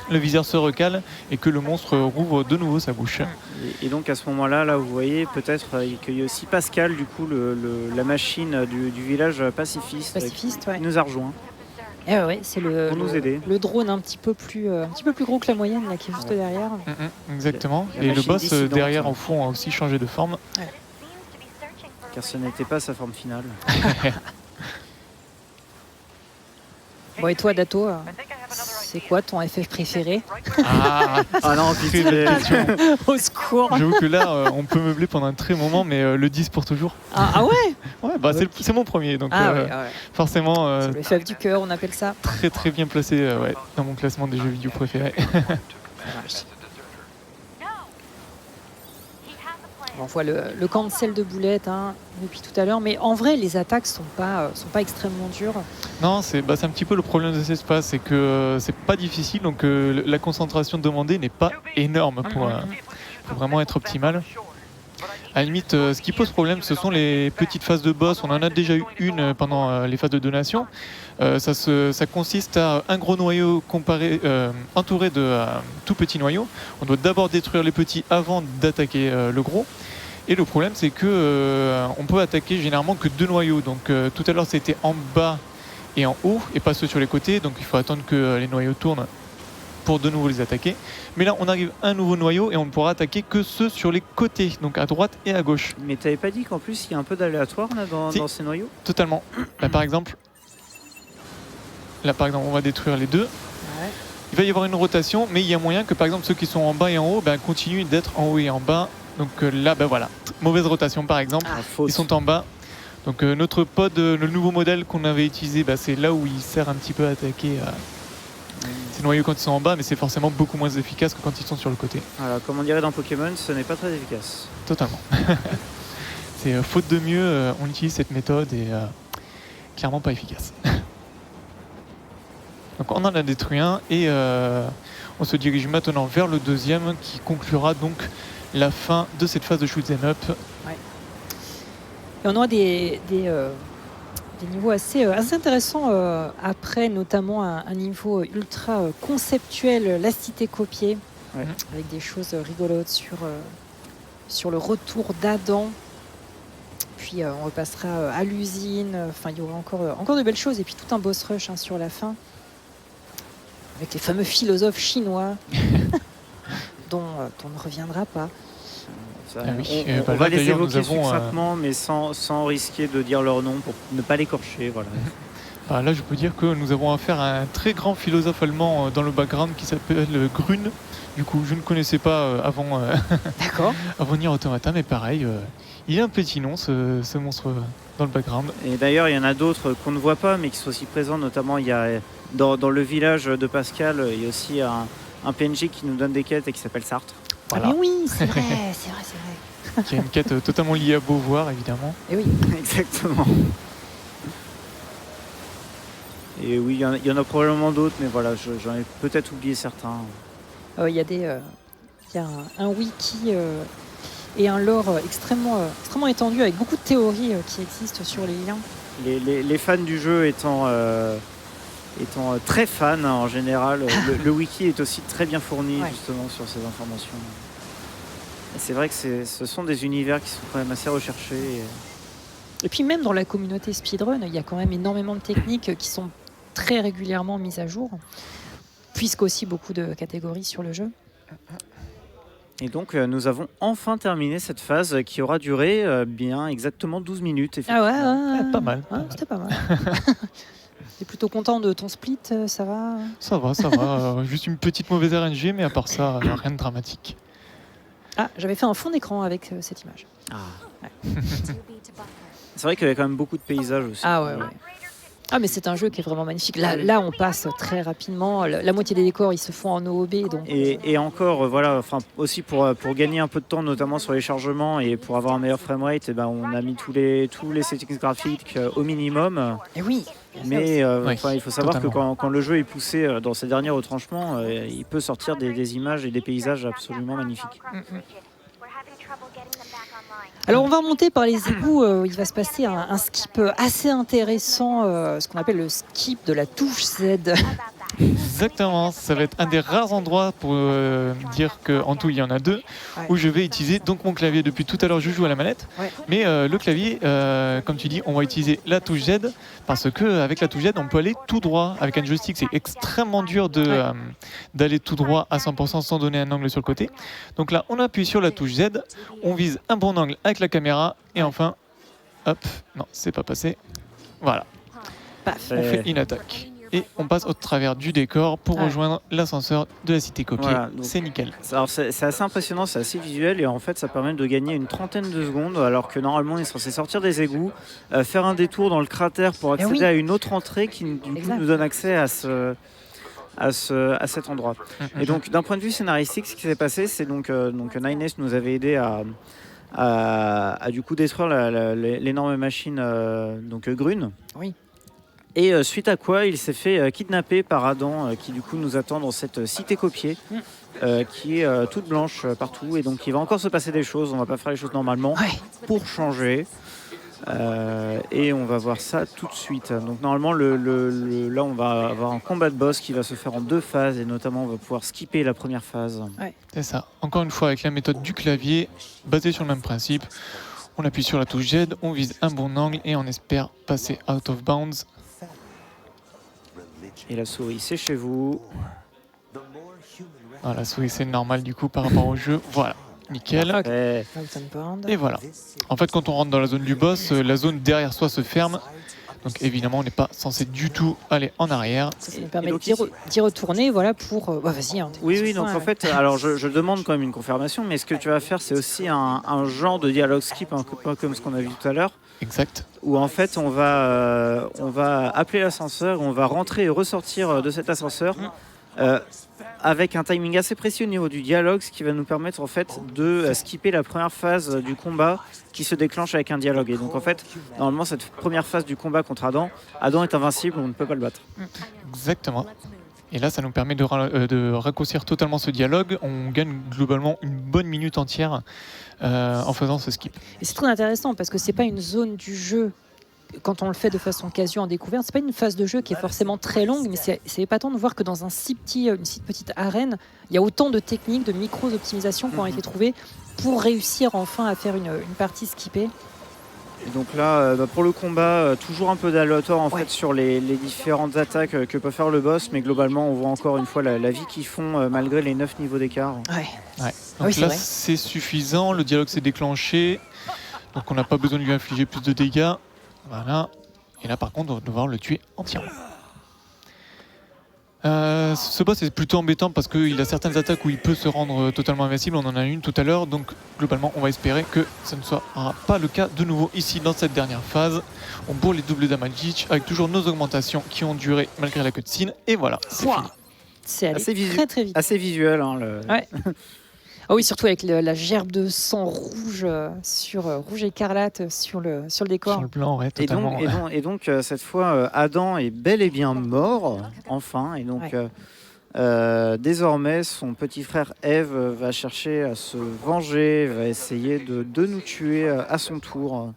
le viseur se recale et que le monstre rouvre de nouveau sa bouche. Et donc à ce moment-là, là vous voyez peut-être qu'il y a aussi Pascal, du coup la machine du village pacifiste, ouais. qui nous a rejoint. Ouais, c'est Pour nous aider. le drone un petit peu plus gros que la moyenne là, qui est juste derrière. Exactement. La Et le machine boss dissidente. derrière en fond a aussi changé de forme. Ouais. Car ce n'était pas sa forme finale. Bon, et toi, Dato, c'est quoi ton FF préféré? Ah non, très belle question. Au secours. J'avoue que là, on peut meubler pendant un très moment, mais le 10 pour toujours. Ah ouais. Ouais, c'est mon premier, donc Ouais. forcément C'est le FF du cœur, on appelle ça. très très bien placé dans mon classement des jeux vidéo préférés. On voit le cancel de boulettes depuis tout à l'heure, mais en vrai, les attaques sont pas extrêmement dures. Non, c'est un petit peu le problème de cet espace, c'est que c'est pas difficile, donc la concentration demandée n'est pas énorme pour vraiment être optimale. À la limite, ce qui pose problème, ce sont les petites phases de boss. On en a déjà eu une pendant les phases de donation. Ça consiste à un gros noyau entouré de tout petits noyaux. On doit d'abord détruire les petits avant d'attaquer le gros. Et le problème, c'est que on peut attaquer généralement que 2 noyaux. Donc tout à l'heure, c'était en bas et en haut, et pas ceux sur les côtés. Donc il faut attendre que les noyaux tournent pour de nouveau les attaquer. Mais là, on arrive à un nouveau noyau et on ne pourra attaquer que ceux sur les côtés, donc à droite et à gauche. Mais t'avais pas dit qu'en plus il y a un peu d'aléatoire là dans ces noyaux? Totalement. Là, par exemple, on va détruire les deux. Ouais. Il va y avoir une rotation, mais il y a moyen que par exemple ceux qui sont en bas et en haut continuent d'être en haut et en bas. Donc là, voilà, mauvaise rotation par exemple. Ils sont en bas. Donc notre pod, le nouveau modèle qu'on avait utilisé, c'est là où il sert un petit peu à attaquer ces noyaux quand ils sont en bas, mais c'est forcément beaucoup moins efficace que quand ils sont sur le côté. Voilà, comme on dirait dans Pokémon, ce n'est pas très efficace. Totalement. C'est faute de mieux, on utilise cette méthode et clairement pas efficace. Donc on en a détruit un et on se dirige maintenant vers le deuxième qui conclura donc la fin de cette phase de shoot'em up. Ouais. Et on aura des niveaux assez intéressants après, notamment un niveau ultra conceptuel, la cité copiée, avec des choses rigolotes sur le retour d'Adam. Puis on repassera à l'usine. Enfin, il y aura encore de belles choses. Et puis tout un boss rush sur la fin, avec les fameux philosophes chinois dont on ne reviendra pas. On va les évoquer succinctement, mais sans risquer de dire leur nom pour ne pas l'écorcher. Voilà. Là, je peux dire que nous avons affaire à un très grand philosophe allemand dans le background qui s'appelle Grün. Du coup, je ne connaissais pas avant Nier Automata, mais pareil, il a un petit nom, ce monstre dans le background. Et d'ailleurs, il y en a d'autres qu'on ne voit pas, mais qui sont aussi présents. Notamment, il y a dans le village de Pascal, il y a aussi un PNJ qui nous donne des quêtes et qui s'appelle Sartre. Voilà. Ah mais oui, c'est vrai. Qui a une quête totalement liée à Beauvoir, évidemment. Et oui, exactement. Et oui, il y en a probablement d'autres, mais voilà, j'en ai peut-être oublié certains. Il y a un wiki et un lore extrêmement étendu, avec beaucoup de théories qui existent sur les liens. Les fans du jeu étant très fan en général, le wiki est aussi très bien fourni justement sur ces informations. Et c'est vrai que ce sont des univers qui sont quand même assez recherchés. Et puis même dans la communauté speedrun, il y a quand même énormément de techniques qui sont très régulièrement mises à jour, puisqu'aussi beaucoup de catégories sur le jeu. Et donc nous avons enfin terminé cette phase qui aura duré bien exactement 12 minutes. Pas mal. C'était pas mal. T'es plutôt content de ton split, ça va? Ça va. Juste une petite mauvaise RNG, mais à part ça, rien de dramatique. J'avais fait un fond d'écran avec cette image. C'est vrai qu'il y avait quand même beaucoup de paysages aussi. Ouais. Ah, mais c'est un jeu qui est vraiment magnifique. Là, on passe très rapidement. La moitié des décors, ils se font en OOB. Donc... Et encore, voilà, aussi pour gagner un peu de temps, notamment sur les chargements et pour avoir un meilleur framerate, on a mis tous les settings graphiques au minimum. Et oui. Mais il faut savoir totalement. que quand le jeu est poussé dans ses derniers retranchements, il peut sortir des images et des paysages absolument magnifiques. Alors on va remonter par les égouts, il va se passer un skip assez intéressant, ce qu'on appelle le skip de la touche Z. Exactement, ça va être un des rares endroits pour dire qu'en tout il y en a deux, où je vais utiliser donc mon clavier. Depuis tout à l'heure je joue à la manette, mais le clavier, comme tu dis, on va utiliser la touche Z, parce qu'avec la touche Z on peut aller tout droit. Avec un joystick c'est extrêmement dur d'aller tout droit à 100% sans donner un angle sur le côté. Donc là on appuie sur la touche Z, on vise un bon angle avec la caméra, et enfin, hop, non c'est pas passé, voilà, on fait une attaque. Et on passe au travers du décor pour rejoindre l'ascenseur de la cité copier. Voilà, c'est nickel. Alors c'est assez impressionnant, c'est assez visuel et en fait ça permet de gagner une trentaine de secondes alors que normalement on est censé sortir des égouts, faire un détour dans le cratère pour accéder à une autre entrée qui du coup nous donne accès à cet endroit. Et donc d'un point de vue scénaristique, ce qui s'est passé, c'est donc Nines nous avait aidé à du coup détruire l'énorme machine Grune. Oui. Et suite à quoi il s'est fait kidnapper par Adam qui du coup nous attend dans cette cité copiée qui est toute blanche partout, et donc il va encore se passer des choses, on va pas faire les choses normalement pour changer et on va voir ça tout de suite. Donc normalement là on va avoir un combat de boss qui va se faire en 2 phases et notamment on va pouvoir skipper la première phase. C'est ça, encore une fois avec la méthode du clavier basée sur le même principe. On appuie sur la touche Z, on vise un bon angle et on espère passer out of bounds. Et la souris, c'est chez vous. Ah, la souris, c'est normal du coup par rapport au jeu. Voilà, nickel. Et voilà. En fait, quand on rentre dans la zone du boss, la zone derrière soi se ferme. Donc évidemment, on n'est pas censé du tout aller en arrière. Ça nous permet d'y retourner, voilà, pour... vas-y. Hein, oui, donc en fait, alors je demande quand même une confirmation, mais ce que tu vas faire, c'est aussi un genre de dialogue skip, un peu comme ce qu'on a vu tout à l'heure. Exact. Où en fait, on va appeler l'ascenseur, on va rentrer et ressortir de cet ascenseur avec un timing assez précis au niveau du dialogue, ce qui va nous permettre en fait de skipper la première phase du combat qui se déclenche avec un dialogue. Et donc en fait, normalement, cette première phase du combat contre Adam est invincible, on ne peut pas le battre. Exactement. Et là, ça nous permet de raccourcir totalement ce dialogue. On gagne globalement une bonne minute entière en faisant ce skip. Et c'est très intéressant parce que c'est pas une zone du jeu. Quand on le fait de façon casu en découverte, c'est pas une phase de jeu qui est forcément très longue, mais c'est épatant de voir que dans une si petite arène, il y a autant de techniques, de micro-optimisations qui ont été trouvées pour réussir enfin à faire une partie skippée. Et donc là, pour le combat, toujours un peu d'aléatoire en fait sur les différentes attaques que peut faire le boss, mais globalement, on voit encore une fois la vie qu'ils font malgré les 9 niveaux d'écart. Donc là, c'est suffisant, le dialogue s'est déclenché, donc on n'a pas besoin de lui infliger plus de dégâts. Voilà. Et là, par contre, on va devoir le tuer entièrement. Ce boss est plutôt embêtant parce qu'il a certaines attaques où il peut se rendre totalement invincible. On en a une tout à l'heure, donc globalement on va espérer que ça ne sera pas le cas de nouveau ici dans cette dernière phase. On bourre les doubles damage avec toujours nos augmentations qui ont duré malgré la cutscene. Et voilà, c'est fini. C'est allé très très vite. Assez visuel. Hein, Ah oui, surtout avec la gerbe de sang rouge rouge écarlate sur le décor. Sur le plan, ouais, totalement. Et donc cette fois, Adam est bel et bien mort, enfin. Et donc désormais, son petit frère Eve va chercher à se venger, va essayer de nous tuer à son tour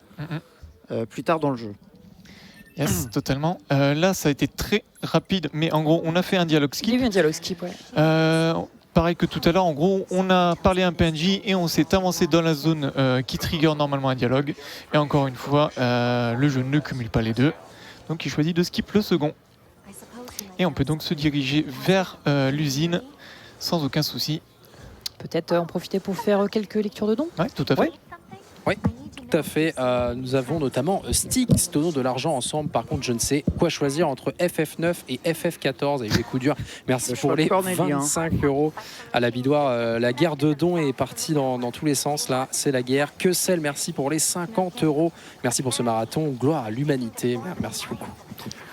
plus tard dans le jeu. Yes, totalement. Là, ça a été très rapide, mais en gros, on a fait un dialogue skip. Il y a eu un dialogue skip, pareil que tout à l'heure, en gros, on a parlé un PNJ et on s'est avancé dans la zone qui trigger normalement un dialogue. Et encore une fois, le jeu ne cumule pas les deux. Donc il choisit de skip le second. Et on peut donc se diriger vers l'usine sans aucun souci. Peut-être en profiter pour faire quelques lectures de dons. Oui, tout à fait. Oui, tout à fait. Nous avons notamment Styx, donnons de l'argent ensemble. Par contre, je ne sais quoi choisir entre FF9 et FF14. Et les coups durs. Merci pour les 25 € à la bidoire. La guerre de dons est partie dans tous les sens. Là, c'est la guerre. Que celle, merci pour les 50 €. Merci pour ce marathon. Gloire à l'humanité. Merci beaucoup.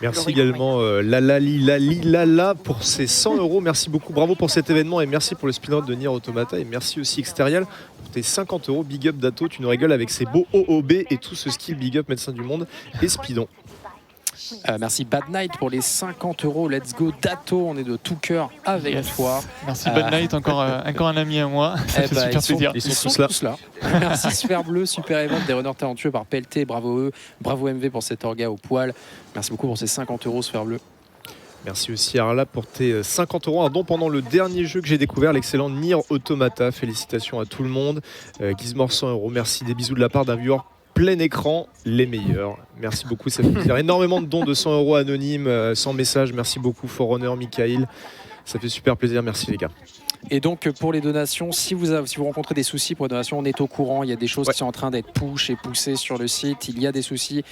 Merci Glory, également Lala pour ces 100 €. Merci beaucoup, bravo pour cet événement et merci pour le speedrun de Nier Automata et merci aussi Exterial pour tes 50 €. Big up Dato, tu nous rigoles avec ces beaux OOB et tout ce skill. Big up médecin du monde et Speedon. Merci Bad Night pour les 50 €. Let's go Dato, on est de tout cœur avec toi. Merci Bad Night, encore un ami à moi. Ça fait super plaisir. Ils sont tous là. Merci Super Bleu, Super Event, des runners talentueux par PLT, bravo eux, bravo MV pour cet orga au poil. Merci beaucoup pour ces 50 € Super Bleu. Merci aussi Arla pour tes 50 €. Un don pendant le dernier jeu que j'ai découvert, l'excellent Nier Automata. Félicitations à tout le monde. Gizmore 100 €. Merci, des bisous de la part d'un viewer plein écran, les meilleurs. Merci beaucoup, ça fait plaisir. Énormément de dons de 100 € anonymes, sans message. Merci beaucoup Forerunner, Michael. Ça fait super plaisir, merci les gars. Et donc pour les donations, si vous rencontrez des soucis pour les donations, on est au courant. Il y a des choses qui sont en train d'être push et poussées sur le site. Il y a des soucis.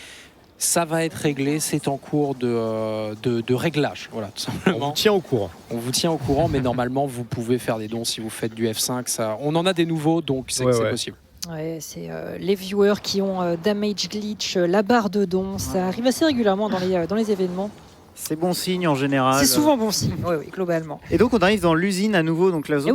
Ça va être réglé, c'est en cours de réglage. Voilà, tout simplement. On vous tient au courant. On vous tient au courant, mais normalement, vous pouvez faire des dons si vous faites du F5. Ça, on en a des nouveaux, donc c'est possible. Ouais, c'est les viewers qui ont damage glitch, la barre de dons. Ça arrive assez régulièrement dans les événements. C'est bon signe en général. C'est souvent bon signe, oui, globalement. Et donc on arrive dans l'usine à nouveau, donc la zone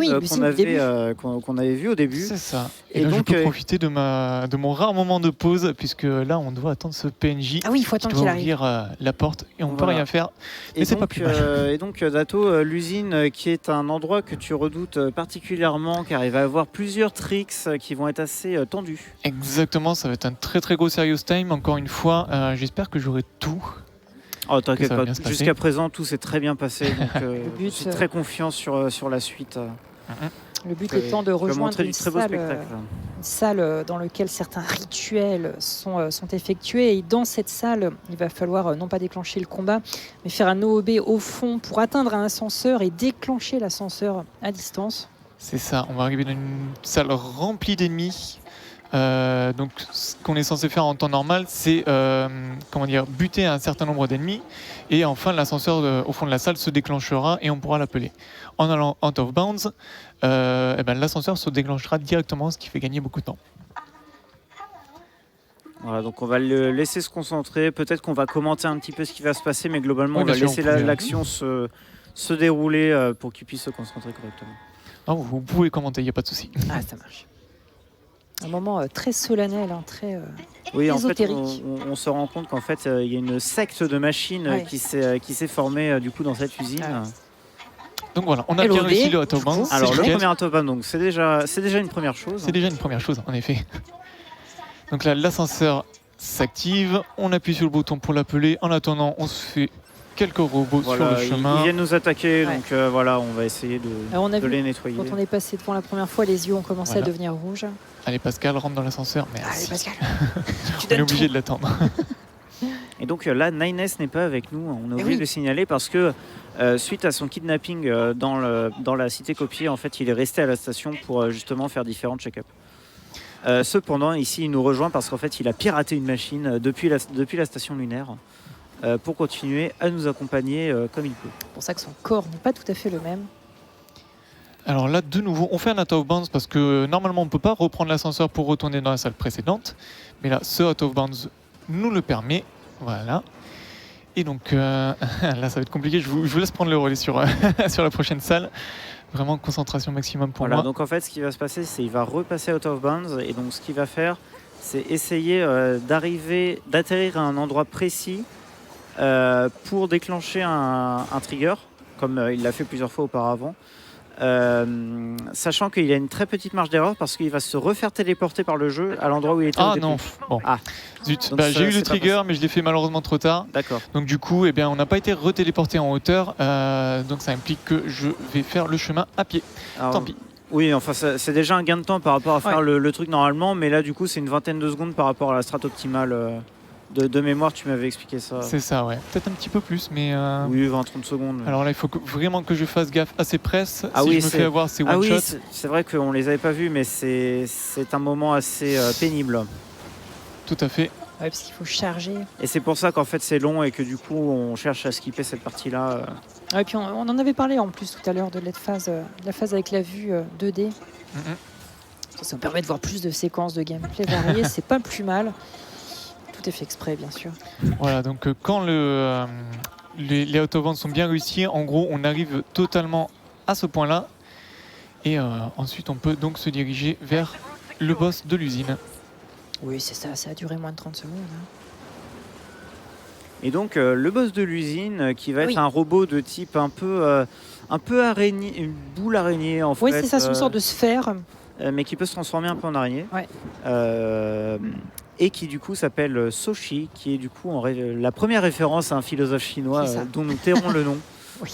qu'on avait vue au début. C'est ça. Et là, donc je peux profiter de mon rare moment de pause, puisque là on doit attendre ce PNJ. Ah oui, il faut attendre qu'il arrive. Ouvrir la porte et on peut rien faire. Mais c'est pas plus mal. Et donc Dato, l'usine qui est un endroit que tu redoutes particulièrement, car il va y avoir plusieurs tricks qui vont être assez tendus. Exactement, ça va être un très très gros serious time. Encore une fois, j'espère que j'aurai tout. Oh, t'inquiète pas, jusqu'à présent tout s'est très bien passé, donc je suis très confiant sur la suite. Le but étant de rejoindre une salle dans laquelle certains rituels sont effectués. Et dans cette salle, il va falloir non pas déclencher le combat, mais faire un OOB au fond pour atteindre un ascenseur et déclencher l'ascenseur à distance. C'est ça, on va arriver dans une salle remplie d'ennemis. Donc ce qu'on est censé faire en temps normal, c'est buter un certain nombre d'ennemis et enfin l'ascenseur au fond de la salle se déclenchera et on pourra l'appeler. En allant out of bounds, l'ascenseur se déclenchera directement, ce qui fait gagner beaucoup de temps. Voilà, donc on va le laisser se concentrer, peut-être qu'on va commenter un petit peu ce qui va se passer, mais globalement on va laisser l'action se dérouler pour qu'il puisse se concentrer correctement. Non, vous pouvez commenter, il n'y a pas de souci. Ah, ça marche. Un moment très solennel, très oui, ésotérique. En fait, on se rend compte qu'en fait, il y a une secte de machines qui s'est formée du coup dans cette usine. Donc voilà, on a bien réussi le out of bounds. Alors le premier out of bounds, donc c'est déjà une première chose. C'est déjà une première chose, en effet. Donc là, l'ascenseur s'active, on appuie sur le bouton pour l'appeler. En attendant, on se fait quelques robots sur le chemin. Ils viennent nous attaquer, donc voilà, on va essayer de les nettoyer. Quand on est passé devant la première fois, les yeux ont commencé à devenir rouges. Allez Pascal, rentre dans l'ascenseur. Allez Pascal, on est obligé de l'attendre. Et donc là, Nines n'est pas avec nous, on a oublié de le signaler parce que suite à son kidnapping dans la cité copiée, en fait, il est resté à la station pour justement faire différents check-up. Cependant, ici, il nous rejoint parce qu'en fait, il a piraté une machine depuis la station lunaire. Pour continuer à nous accompagner comme il peut. C'est pour ça que son corps n'est pas tout à fait le même. Alors là, de nouveau, on fait un out of bounds parce que normalement, on ne peut pas reprendre l'ascenseur pour retourner dans la salle précédente. Mais là, ce out of bounds nous le permet. Voilà. Et donc, là, ça va être compliqué. Je vous laisse prendre le relais sur la prochaine salle. Vraiment, concentration maximum pour moi. Donc en fait, ce qui va se passer, c'est qu'il va repasser out of bounds. Et donc, ce qu'il va faire, c'est essayer d'atterrir à un endroit précis pour déclencher un trigger, comme il l'a fait plusieurs fois auparavant, sachant qu'il a une très petite marge d'erreur parce qu'il va se refaire téléporter par le jeu à l'endroit où il était au début. Bon. Zut, j'ai eu le trigger mais je l'ai fait malheureusement trop tard. D'accord. Donc du coup, on n'a pas été retéléporté en hauteur, donc ça implique que je vais faire le chemin à pied. Alors, tant pis. Oui, enfin c'est déjà un gain de temps par rapport à faire le truc normalement, mais là du coup c'est une vingtaine de secondes par rapport à la strat optimale. De mémoire, tu m'avais expliqué ça. C'est ça, ouais. Peut-être un petit peu plus, mais... Oui, 20-30 secondes. Alors là, il faut vraiment que je fasse gaffe à ces presses. Je me fais avoir, c'est one shot. Oui, c'est vrai qu'on les avait pas vus, mais c'est un moment assez pénible. Tout à fait. Ouais, parce qu'il faut charger. Et c'est pour ça qu'en fait c'est long et que du coup on cherche à skipper cette partie-là. Et puis on en avait parlé en plus tout à l'heure de la phase avec la vue 2D. Ça me permet de voir plus de séquences de gameplay variées, c'est pas plus mal. tout est fait exprès, bien sûr. Voilà, donc quand les autobandes sont bien réussies, en gros, on arrive totalement à ce point-là. Et ensuite, on peut donc se diriger vers le boss de l'usine. Oui, c'est ça, ça a duré moins de 30 secondes. Hein. Et donc le boss de l'usine qui va être Oui. un robot de type un peu araignée, une boule araignée en fait. Oui, c'est ça, c'est une sorte de sphère. Mais qui peut se transformer un peu en araignée. Ouais. Et qui du coup s'appelle Soshi, qui est du coup la première référence à un philosophe chinois C'est ça. dont nous tairons le nom. Oui.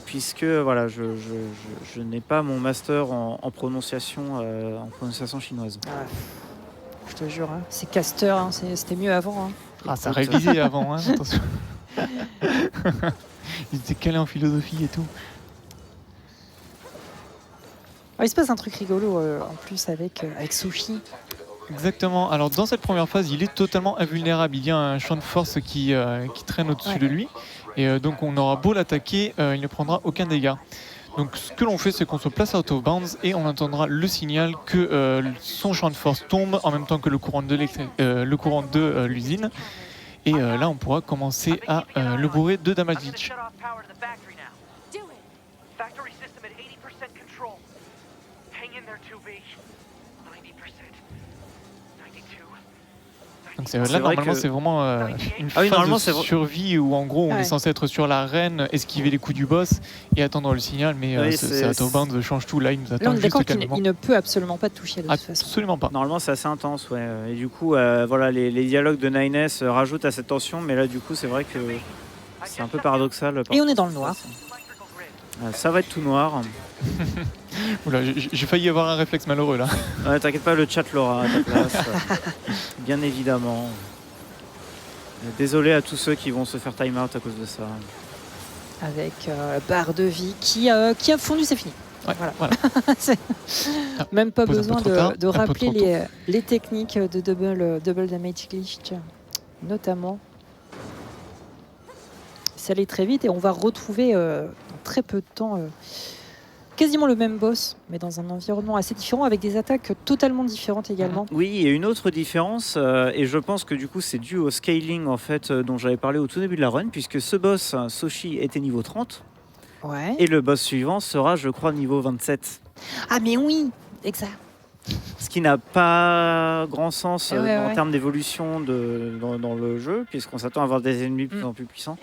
Puisque voilà, je n'ai pas mon master en prononciation chinoise. Ah, je te jure, hein, c'est Caster, hein, c'était mieux avant. Hein. Ah, ça révisait avant, hein, attention. Il était calé en philosophie et tout. Ah, il se passe un truc rigolo en plus avec Sushi. Exactement. Alors dans cette première phase, il est totalement invulnérable. Il y a un champ de force qui traîne au-dessus de lui. Et donc on aura beau l'attaquer, il ne prendra aucun dégât. Donc ce que l'on fait, c'est qu'on se place out of bounds et on entendra le signal que son champ de force tombe en même temps que le courant de l'usine. Et là, on pourra commencer à le bourrer de damage. Donc là, normalement, c'est vraiment une phase de survie où, en gros, on est censé être sur l'arène, esquiver les coups du boss et attendre le signal. Mais ça, Out of Bounds change tout. Là, il nous attend juste calmement. Il ne peut absolument pas te toucher de toute façon. Absolument pas. Normalement, c'est assez intense, ouais. Et du coup, voilà, les dialogues de Nines rajoutent à cette tension. Mais là, du coup, c'est vrai que c'est un peu paradoxal. Et on est dans le noir. Ça va être tout noir. Oula, j'ai failli avoir un réflexe malheureux là. Ouais, t'inquiète pas, le chat l'aura à ta place. Bien évidemment. Désolé à tous ceux qui vont se faire time out à cause de ça. Avec barre de vie qui a fondu, c'est fini. Ouais, voilà. Même pas besoin de rappeler les techniques de double damage glitch, notamment. Ça allait très vite et on va retrouver dans très peu de temps quasiment le même boss, mais dans un environnement assez différent, avec des attaques totalement différentes également. Oui, et une autre différence, et je pense que du coup c'est dû au scaling en fait dont j'avais parlé au tout début de la run, puisque ce boss, Soshi, était niveau 30, et le boss suivant sera, je crois, niveau 27. Ah mais oui, exact. Ce qui n'a pas grand sens en termes d'évolution dans le jeu, puisqu'on s'attend à avoir des ennemis de plus en plus puissants.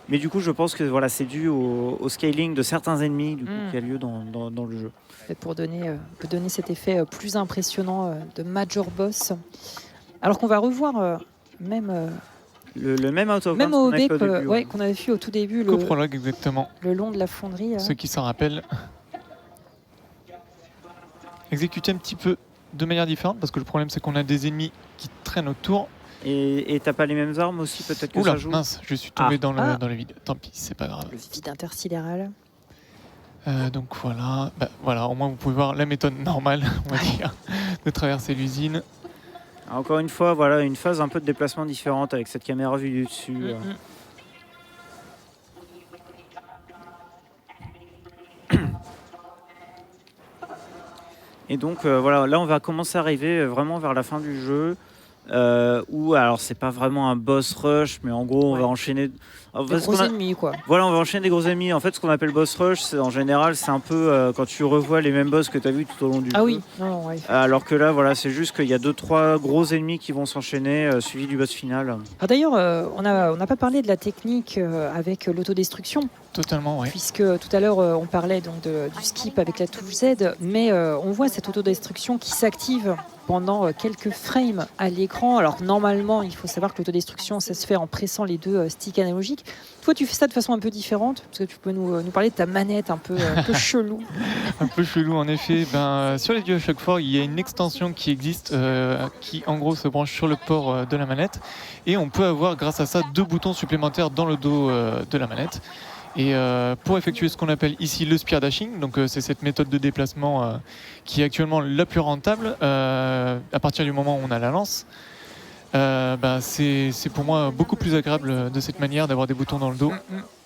Mais du coup, je pense que voilà, c'est dû au scaling de certains ennemis du coup, qui a lieu dans le jeu. Pour donner cet effet plus impressionnant de Major Boss. Alors qu'on va revoir même... le même out of même bounds OB qu'on avait vu au tout début. Le prologue, exactement. Le long de la fonderie. Ceux qui s'en rappellent. Exécuter un petit peu de manière différente, parce que le problème, c'est qu'on a des ennemis qui traînent autour. Et t'as pas les mêmes armes aussi, peut-être que ça joue. Mince, je suis tombé dans le vide. Tant pis, c'est pas grave. Le vide intersidéral. Donc voilà. Voilà, au moins vous pouvez voir la méthode normale, on va dire, de traverser l'usine. Encore une fois, voilà, une phase un peu de déplacement différente avec cette caméra vue du dessus. Et donc voilà, là on va commencer à arriver vraiment vers la fin du jeu. Où alors c'est pas vraiment un boss rush, mais en gros on va enchaîner des gros ennemis quoi. Voilà, on va enchaîner des gros ennemis. En fait, ce qu'on appelle boss rush, c'est en général c'est un peu quand tu revois les mêmes boss que tu as vu tout au long du jeu. Ah oui. Non, alors que là voilà, c'est juste qu'il y a 2-3 gros ennemis qui vont s'enchaîner suivi du boss final. Ah, d'ailleurs on n'a pas parlé de la technique avec l'autodestruction. Totalement, oui. Puisque tout à l'heure on parlait donc du skip avec la touche Z, mais on voit cette autodestruction qui s'active pendant quelques frames à l'écran. Alors normalement, il faut savoir que l'autodestruction, ça se fait en pressant les deux sticks analogiques. Toi, tu fais ça de façon un peu différente, parce que tu peux nous parler de ta manette un peu chelou. Un peu chelou, en effet. Sur les DualShock 4, il y a une extension qui existe, qui en gros se branche sur le port de la manette. Et on peut avoir, grâce à ça, 2 boutons supplémentaires dans le dos de la manette. Et pour effectuer ce qu'on appelle ici le spear dashing, donc c'est cette méthode de déplacement qui est actuellement la plus rentable à partir du moment où on a la lance. C'est pour moi beaucoup plus agréable de cette manière d'avoir des boutons dans le dos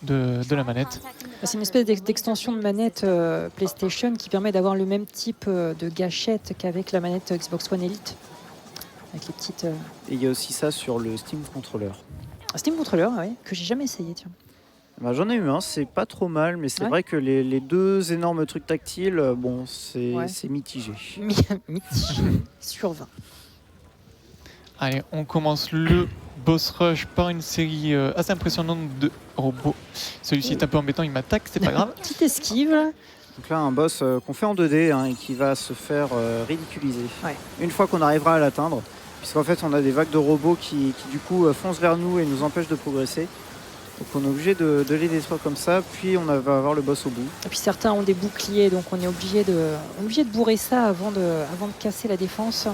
de la manette. C'est une espèce d'extension de manette PlayStation qui permet d'avoir le même type de gâchette qu'avec la manette Xbox One Elite. avec les petites... Et il y a aussi ça sur le Steam Controller. Steam Controller, ouais, que j'ai jamais essayé, tiens. Bah, j'en ai eu un, c'est pas trop mal, mais c'est Ouais. vrai que les deux énormes trucs tactiles, bon, c'est Ouais. mitigé. Mitigé sur 20. Allez, on commence le boss rush par une série assez impressionnante de robots. Celui-ci est un peu embêtant, il m'attaque, c'est pas grave. Petite esquive. Donc là, un boss qu'on fait en 2D hein, et qui va se faire ridiculiser. Ouais. Une fois qu'on arrivera à l'atteindre, puisqu'en fait, on a des vagues de robots qui du coup foncent vers nous et nous empêchent de progresser. Donc on est obligé de les détruire comme ça, puis on va avoir le boss au bout. Et puis certains ont des boucliers, donc on est obligé de bourrer ça avant de casser la défense.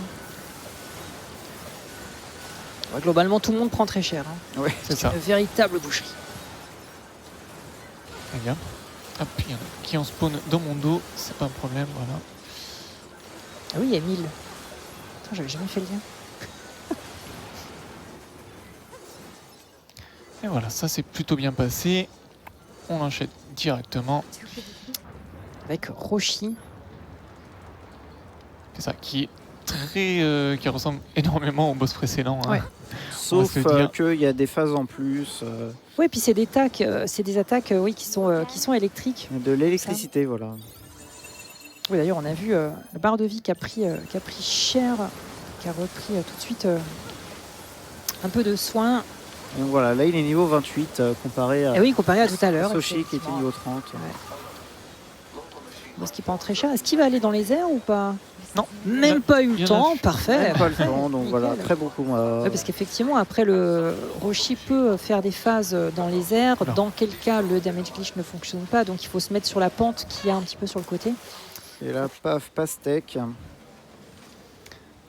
Ouais, globalement, tout le monde prend très cher. Hein. Ouais. C'est ça. Une véritable boucherie. Très bien. Hop, il y en a qui en spawn dans mon dos, c'est pas un problème, voilà. Ah oui, il y a 1000. Attends, j'avais jamais fait le lien. Et voilà, ça c'est plutôt bien passé. On enchaîne directement. Avec Roshi. C'est ça, qui ressemble énormément au boss précédent. Hein. Ouais. Sauf se dire. qu'il y a des phases en plus, Ouais, puis c'est des attaques oui, qui sont électriques. de l'électricité, voilà. Oui, d'ailleurs, on a vu la barre de vie qui a pris cher, qui a repris tout de suite un peu de soin. Donc voilà, là il est niveau 28 comparé à Et oui, comparé à tout à l'heure. Soshi qui était effectivement. niveau 30. Parce qu'il prend très cher. Est-ce qu'il va aller dans les airs ou pas? Non. Même pas eu Il y le en a temps, plus. parfait. Même pas le temps, donc voilà, Nickel. très bon combat. Ouais, parce qu'effectivement, après, le Roshi peut faire des phases dans les airs, Voilà. dans quel cas le damage glitch ne fonctionne pas, donc il faut se mettre sur la pente qui est un petit peu sur le côté. Et là, paf, pastèque.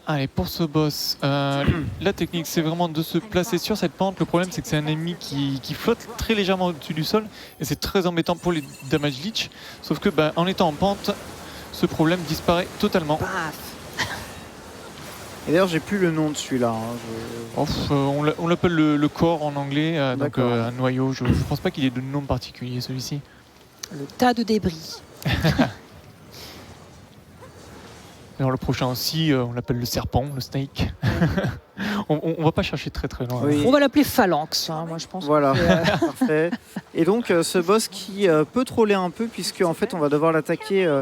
Allez, pour ce boss, la technique c'est vraiment de se placer sur cette pente. Le problème c'est que c'est un ennemi qui flotte très légèrement au-dessus du sol et c'est très embêtant pour les damage glitch. Sauf que en étant en pente, ce problème disparaît totalement. Paf. Et d'ailleurs, j'ai plus le nom de celui-là. On l'appelle le corps en anglais, donc D'accord. un noyau. Je pense pas qu'il ait de nom particulier celui-ci. Le tas de débris. Alors le prochain aussi, on l'appelle le serpent, le snake. on va pas chercher très très loin. Oui. On va l'appeler Phalanx, hein, moi je pense. Voilà, que c'est, parfait. Et donc, ce boss qui peut troller un peu, puisque en fait, on va devoir l'attaquer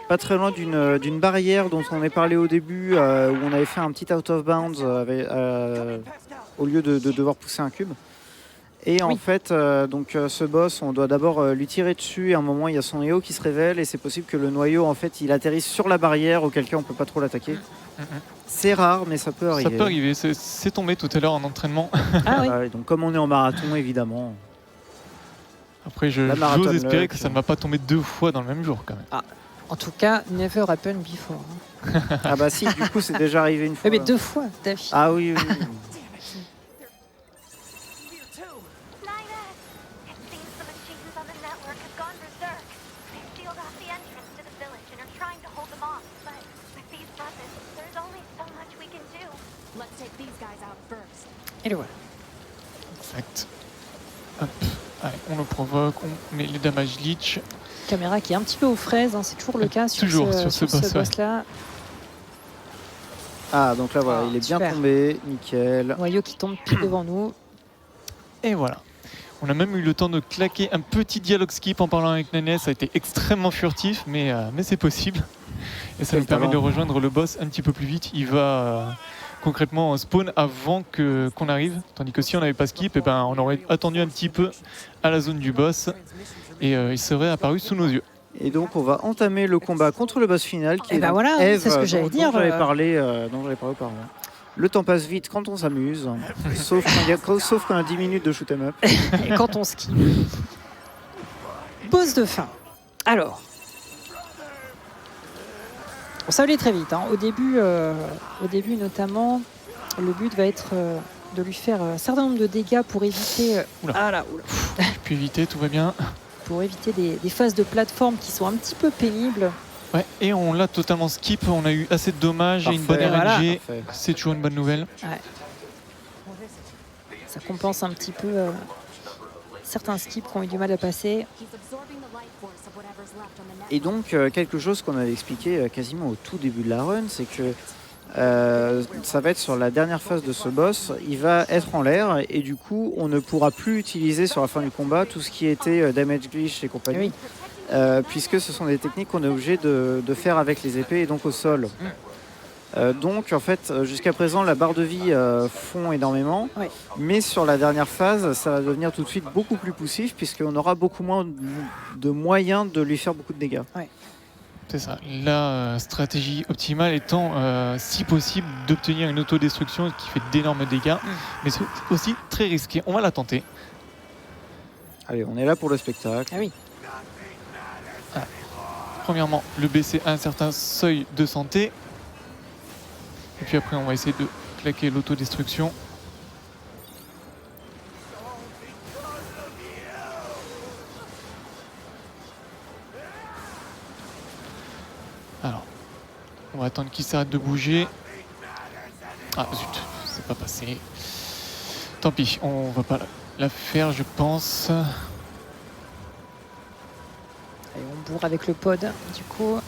pas très loin d'une barrière dont on avait parlé au début, où on avait fait un petit out of bounds au lieu de devoir pousser un cube. Et en Oui. fait, ce boss, on doit d'abord lui tirer dessus. Et à un moment, il y a son noyau qui se révèle. Et c'est possible que le noyau, en fait, il atterrisse sur la barrière, auquel cas on peut pas trop l'attaquer. C'est rare, mais ça peut arriver. Ça peut arriver, c'est tombé tout à l'heure en entraînement. Ah oui. Ouais, donc comme on est en marathon, évidemment. Après, La marathon j'ose espérer luck. que ça ne va pas tomber 2 fois dans le même jour quand même. En tout cas, never happened before. Hein. Ah bah si, du coup, c'est déjà arrivé une fois. Ouais, mais 2 fois d'affilée. Ah oui, oui, oui. Nina! It seems the machines on the network have gone berserk. They've sealed off the entrance to the village and are trying to hold them off. But with these buses, there's only so much we can do. Let's take these guys out first. Et le voilà. Exact. Hop. Allez, on le provoque, on met les damage glitch. Caméra qui est un petit peu aux fraises, hein, c'est toujours le cas sur Toujours ce, sur ce boss, ouais. boss-là. Ah, donc là, voilà, Ah, il est bien super. tombé. Nickel. Noyau qui tombe pile devant nous. Et voilà. On a même eu le temps de claquer un petit dialogue skip en parlant avec Néné. Ça a été extrêmement furtif, mais c'est possible. Et ça Quel nous permet de talent. rejoindre le boss un petit peu plus vite. Il va concrètement spawn avant qu'on arrive. Tandis que si on n'avait pas skip, on aurait attendu un petit peu à la zone du boss. Et il serait apparu sous nos yeux. Et donc, on va entamer le combat contre le boss final. Qui Et est bah donc voilà, Eve, c'est ce que j'allais dire. Dont j'avais parlé auparavant. Le temps passe vite quand on s'amuse, sauf quand il y a 10 minutes de shoot 'em up. Et quand on skie. Boss de fin. Alors. Ça va aller très vite. Hein. Au début notamment, le but va être de lui faire un certain nombre de dégâts pour éviter. Oula. Ah là, J'ai pu éviter, tout va bien. pour éviter des phases de plateforme qui sont un petit peu pénibles. Ouais, et on l'a totalement skip. On a eu assez de dommages et une bonne Parfait. Voilà. RNG. Parfait. C'est toujours une bonne nouvelle. Ça compense un petit peu certains skips qui ont eu du mal à passer. He's absorbing the life force of whatever's left on the network. Et donc, quelque chose qu'on avait expliqué quasiment au tout début de la run, c'est que ça va être sur la dernière phase de ce boss. Il va être en l'air et du coup, on ne pourra plus utiliser sur la fin du combat tout ce qui était damage glitch et compagnie, puisque ce sont des techniques qu'on est obligé de faire avec les épées et donc au sol. Donc en fait, jusqu'à présent, la barre de vie fond énormément, mais sur la dernière phase, ça va devenir tout de suite beaucoup plus poussif puisqu'on aura beaucoup moins de moyens de lui faire beaucoup de dégâts. C'est ça. La stratégie optimale étant, si possible, d'obtenir une autodestruction qui fait d'énormes dégâts, mais c'est aussi très risqué. On va la tenter. Allez, on est là pour le spectacle. Ah oui. Premièrement, le BC a un certain seuil de santé. Et puis après, on va essayer de claquer l'autodestruction. Alors, on va attendre qu'il s'arrête de bouger. Ah zut, c'est pas passé. Tant pis, on va pas la faire, je pense. Allez, on bourre avec le pod, du coup.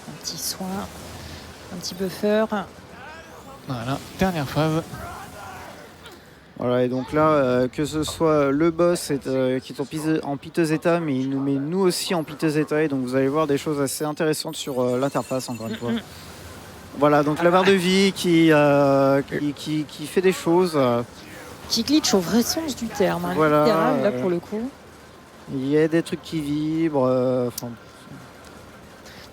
Un petit soin, un petit buffer. Voilà, dernière phase. Voilà, et donc là, que ce soit le boss qui est en piteux état, mais il nous met nous aussi en piteux état, et donc vous allez voir des choses assez intéressantes sur l'interface, encore une fois. Voilà, donc la barre de vie qui fait des choses. Qui glitch au vrai sens du terme, hein, Voilà, littéral, là pour le coup. Il y a des trucs qui vibrent.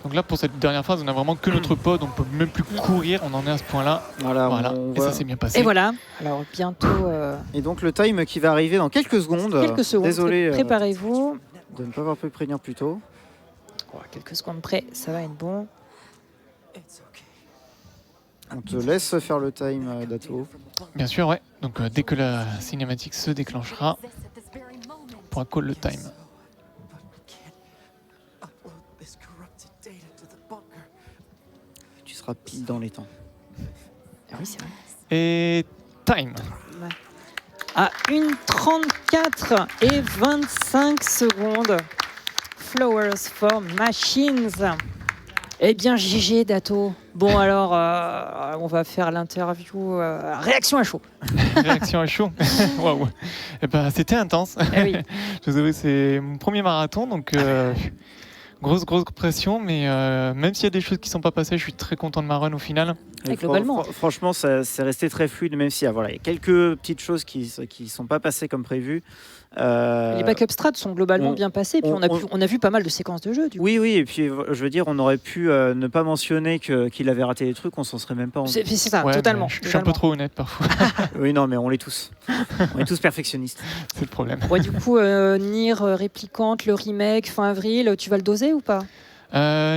Donc là, pour cette dernière phase, on a vraiment que notre pod, on peut même plus courir, on en est à ce point-là. Voilà, Et ça s'est bien passé. Et voilà, alors bientôt... Et donc le time qui va arriver dans quelques secondes. Quelques secondes, Désolé préparez-vous. de ne pas avoir pu prévenir plus tôt. Quelques secondes près, ça va être bon. On te laisse faire le time, Dato. Bien sûr, ouais. Donc dès que la cinématique se déclenchera, on pourra call le time. Tu seras pile dans les temps. Ah oui, c'est vrai. Et time. À 1:34 et 25 secondes. Flowers for Machines. Eh bien, GG, Dato. Bon, alors, on va faire l'interview. Réaction à chaud. Réaction à chaud. Waouh. Eh ben, c'était intense. Eh oui. Je vous avoue, c'est mon premier marathon, donc grosse pression. Mais même s'il y a des choses qui ne sont pas passées, je suis très content de ma run au final. Et globalement. Franchement, c'est resté très fluide, même s'il y a quelques petites choses qui ne sont pas passées comme prévu. Les backup strats sont globalement bien passés. Puis on a vu pas mal de séquences de jeu. Du coup. Oui, et puis je veux dire, on aurait pu ne pas mentionner qu'il avait raté des trucs, on s'en serait même pas rendu. C'est ça, totalement. Je suis un peu trop honnête parfois. Oui, non, mais on l'est tous. On est tous perfectionnistes. C'est le problème. Ouais, du coup, Nier Réplicante, le remake, fin avril, tu vas le doser ou pas ?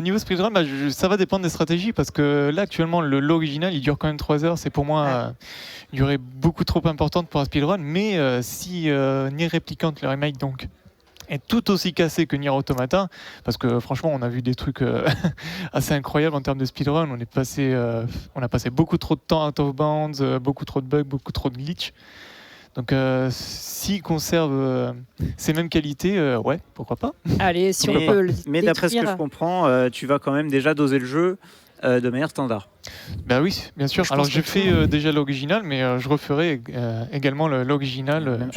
Niveau speedrun, ça va dépendre des stratégies parce que là actuellement l'original il dure quand même 3 heures, c'est pour moi une durée beaucoup trop importante pour un speedrun, mais si Nier Replicant, le remake donc, est tout aussi cassé que Nier Automata, parce que franchement on a vu des trucs assez incroyables en termes de speedrun, on a passé beaucoup trop de temps out of bounds, beaucoup trop de bugs, beaucoup trop de glitch. Donc s'il conserve ces mêmes qualités, ouais, pourquoi pas. Allez, si on peut le Mais d'après ce que je comprends, tu vas quand même déjà doser le jeu de manière standard. Bah oui, bien sûr. Alors j'ai fait déjà l'original, mais je referai également l'original,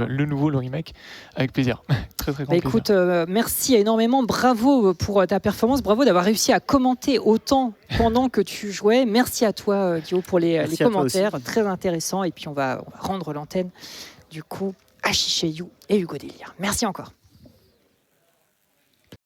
le nouveau, le remake, avec plaisir. Très grand plaisir. Écoute, merci énormément, bravo pour ta performance, bravo d'avoir réussi à commenter autant pendant que tu jouais. Merci à toi, Dio, pour les commentaires, très intéressants. Et puis on va rendre l'antenne du coup à Shiseiyu et Hugo Délire. Merci encore.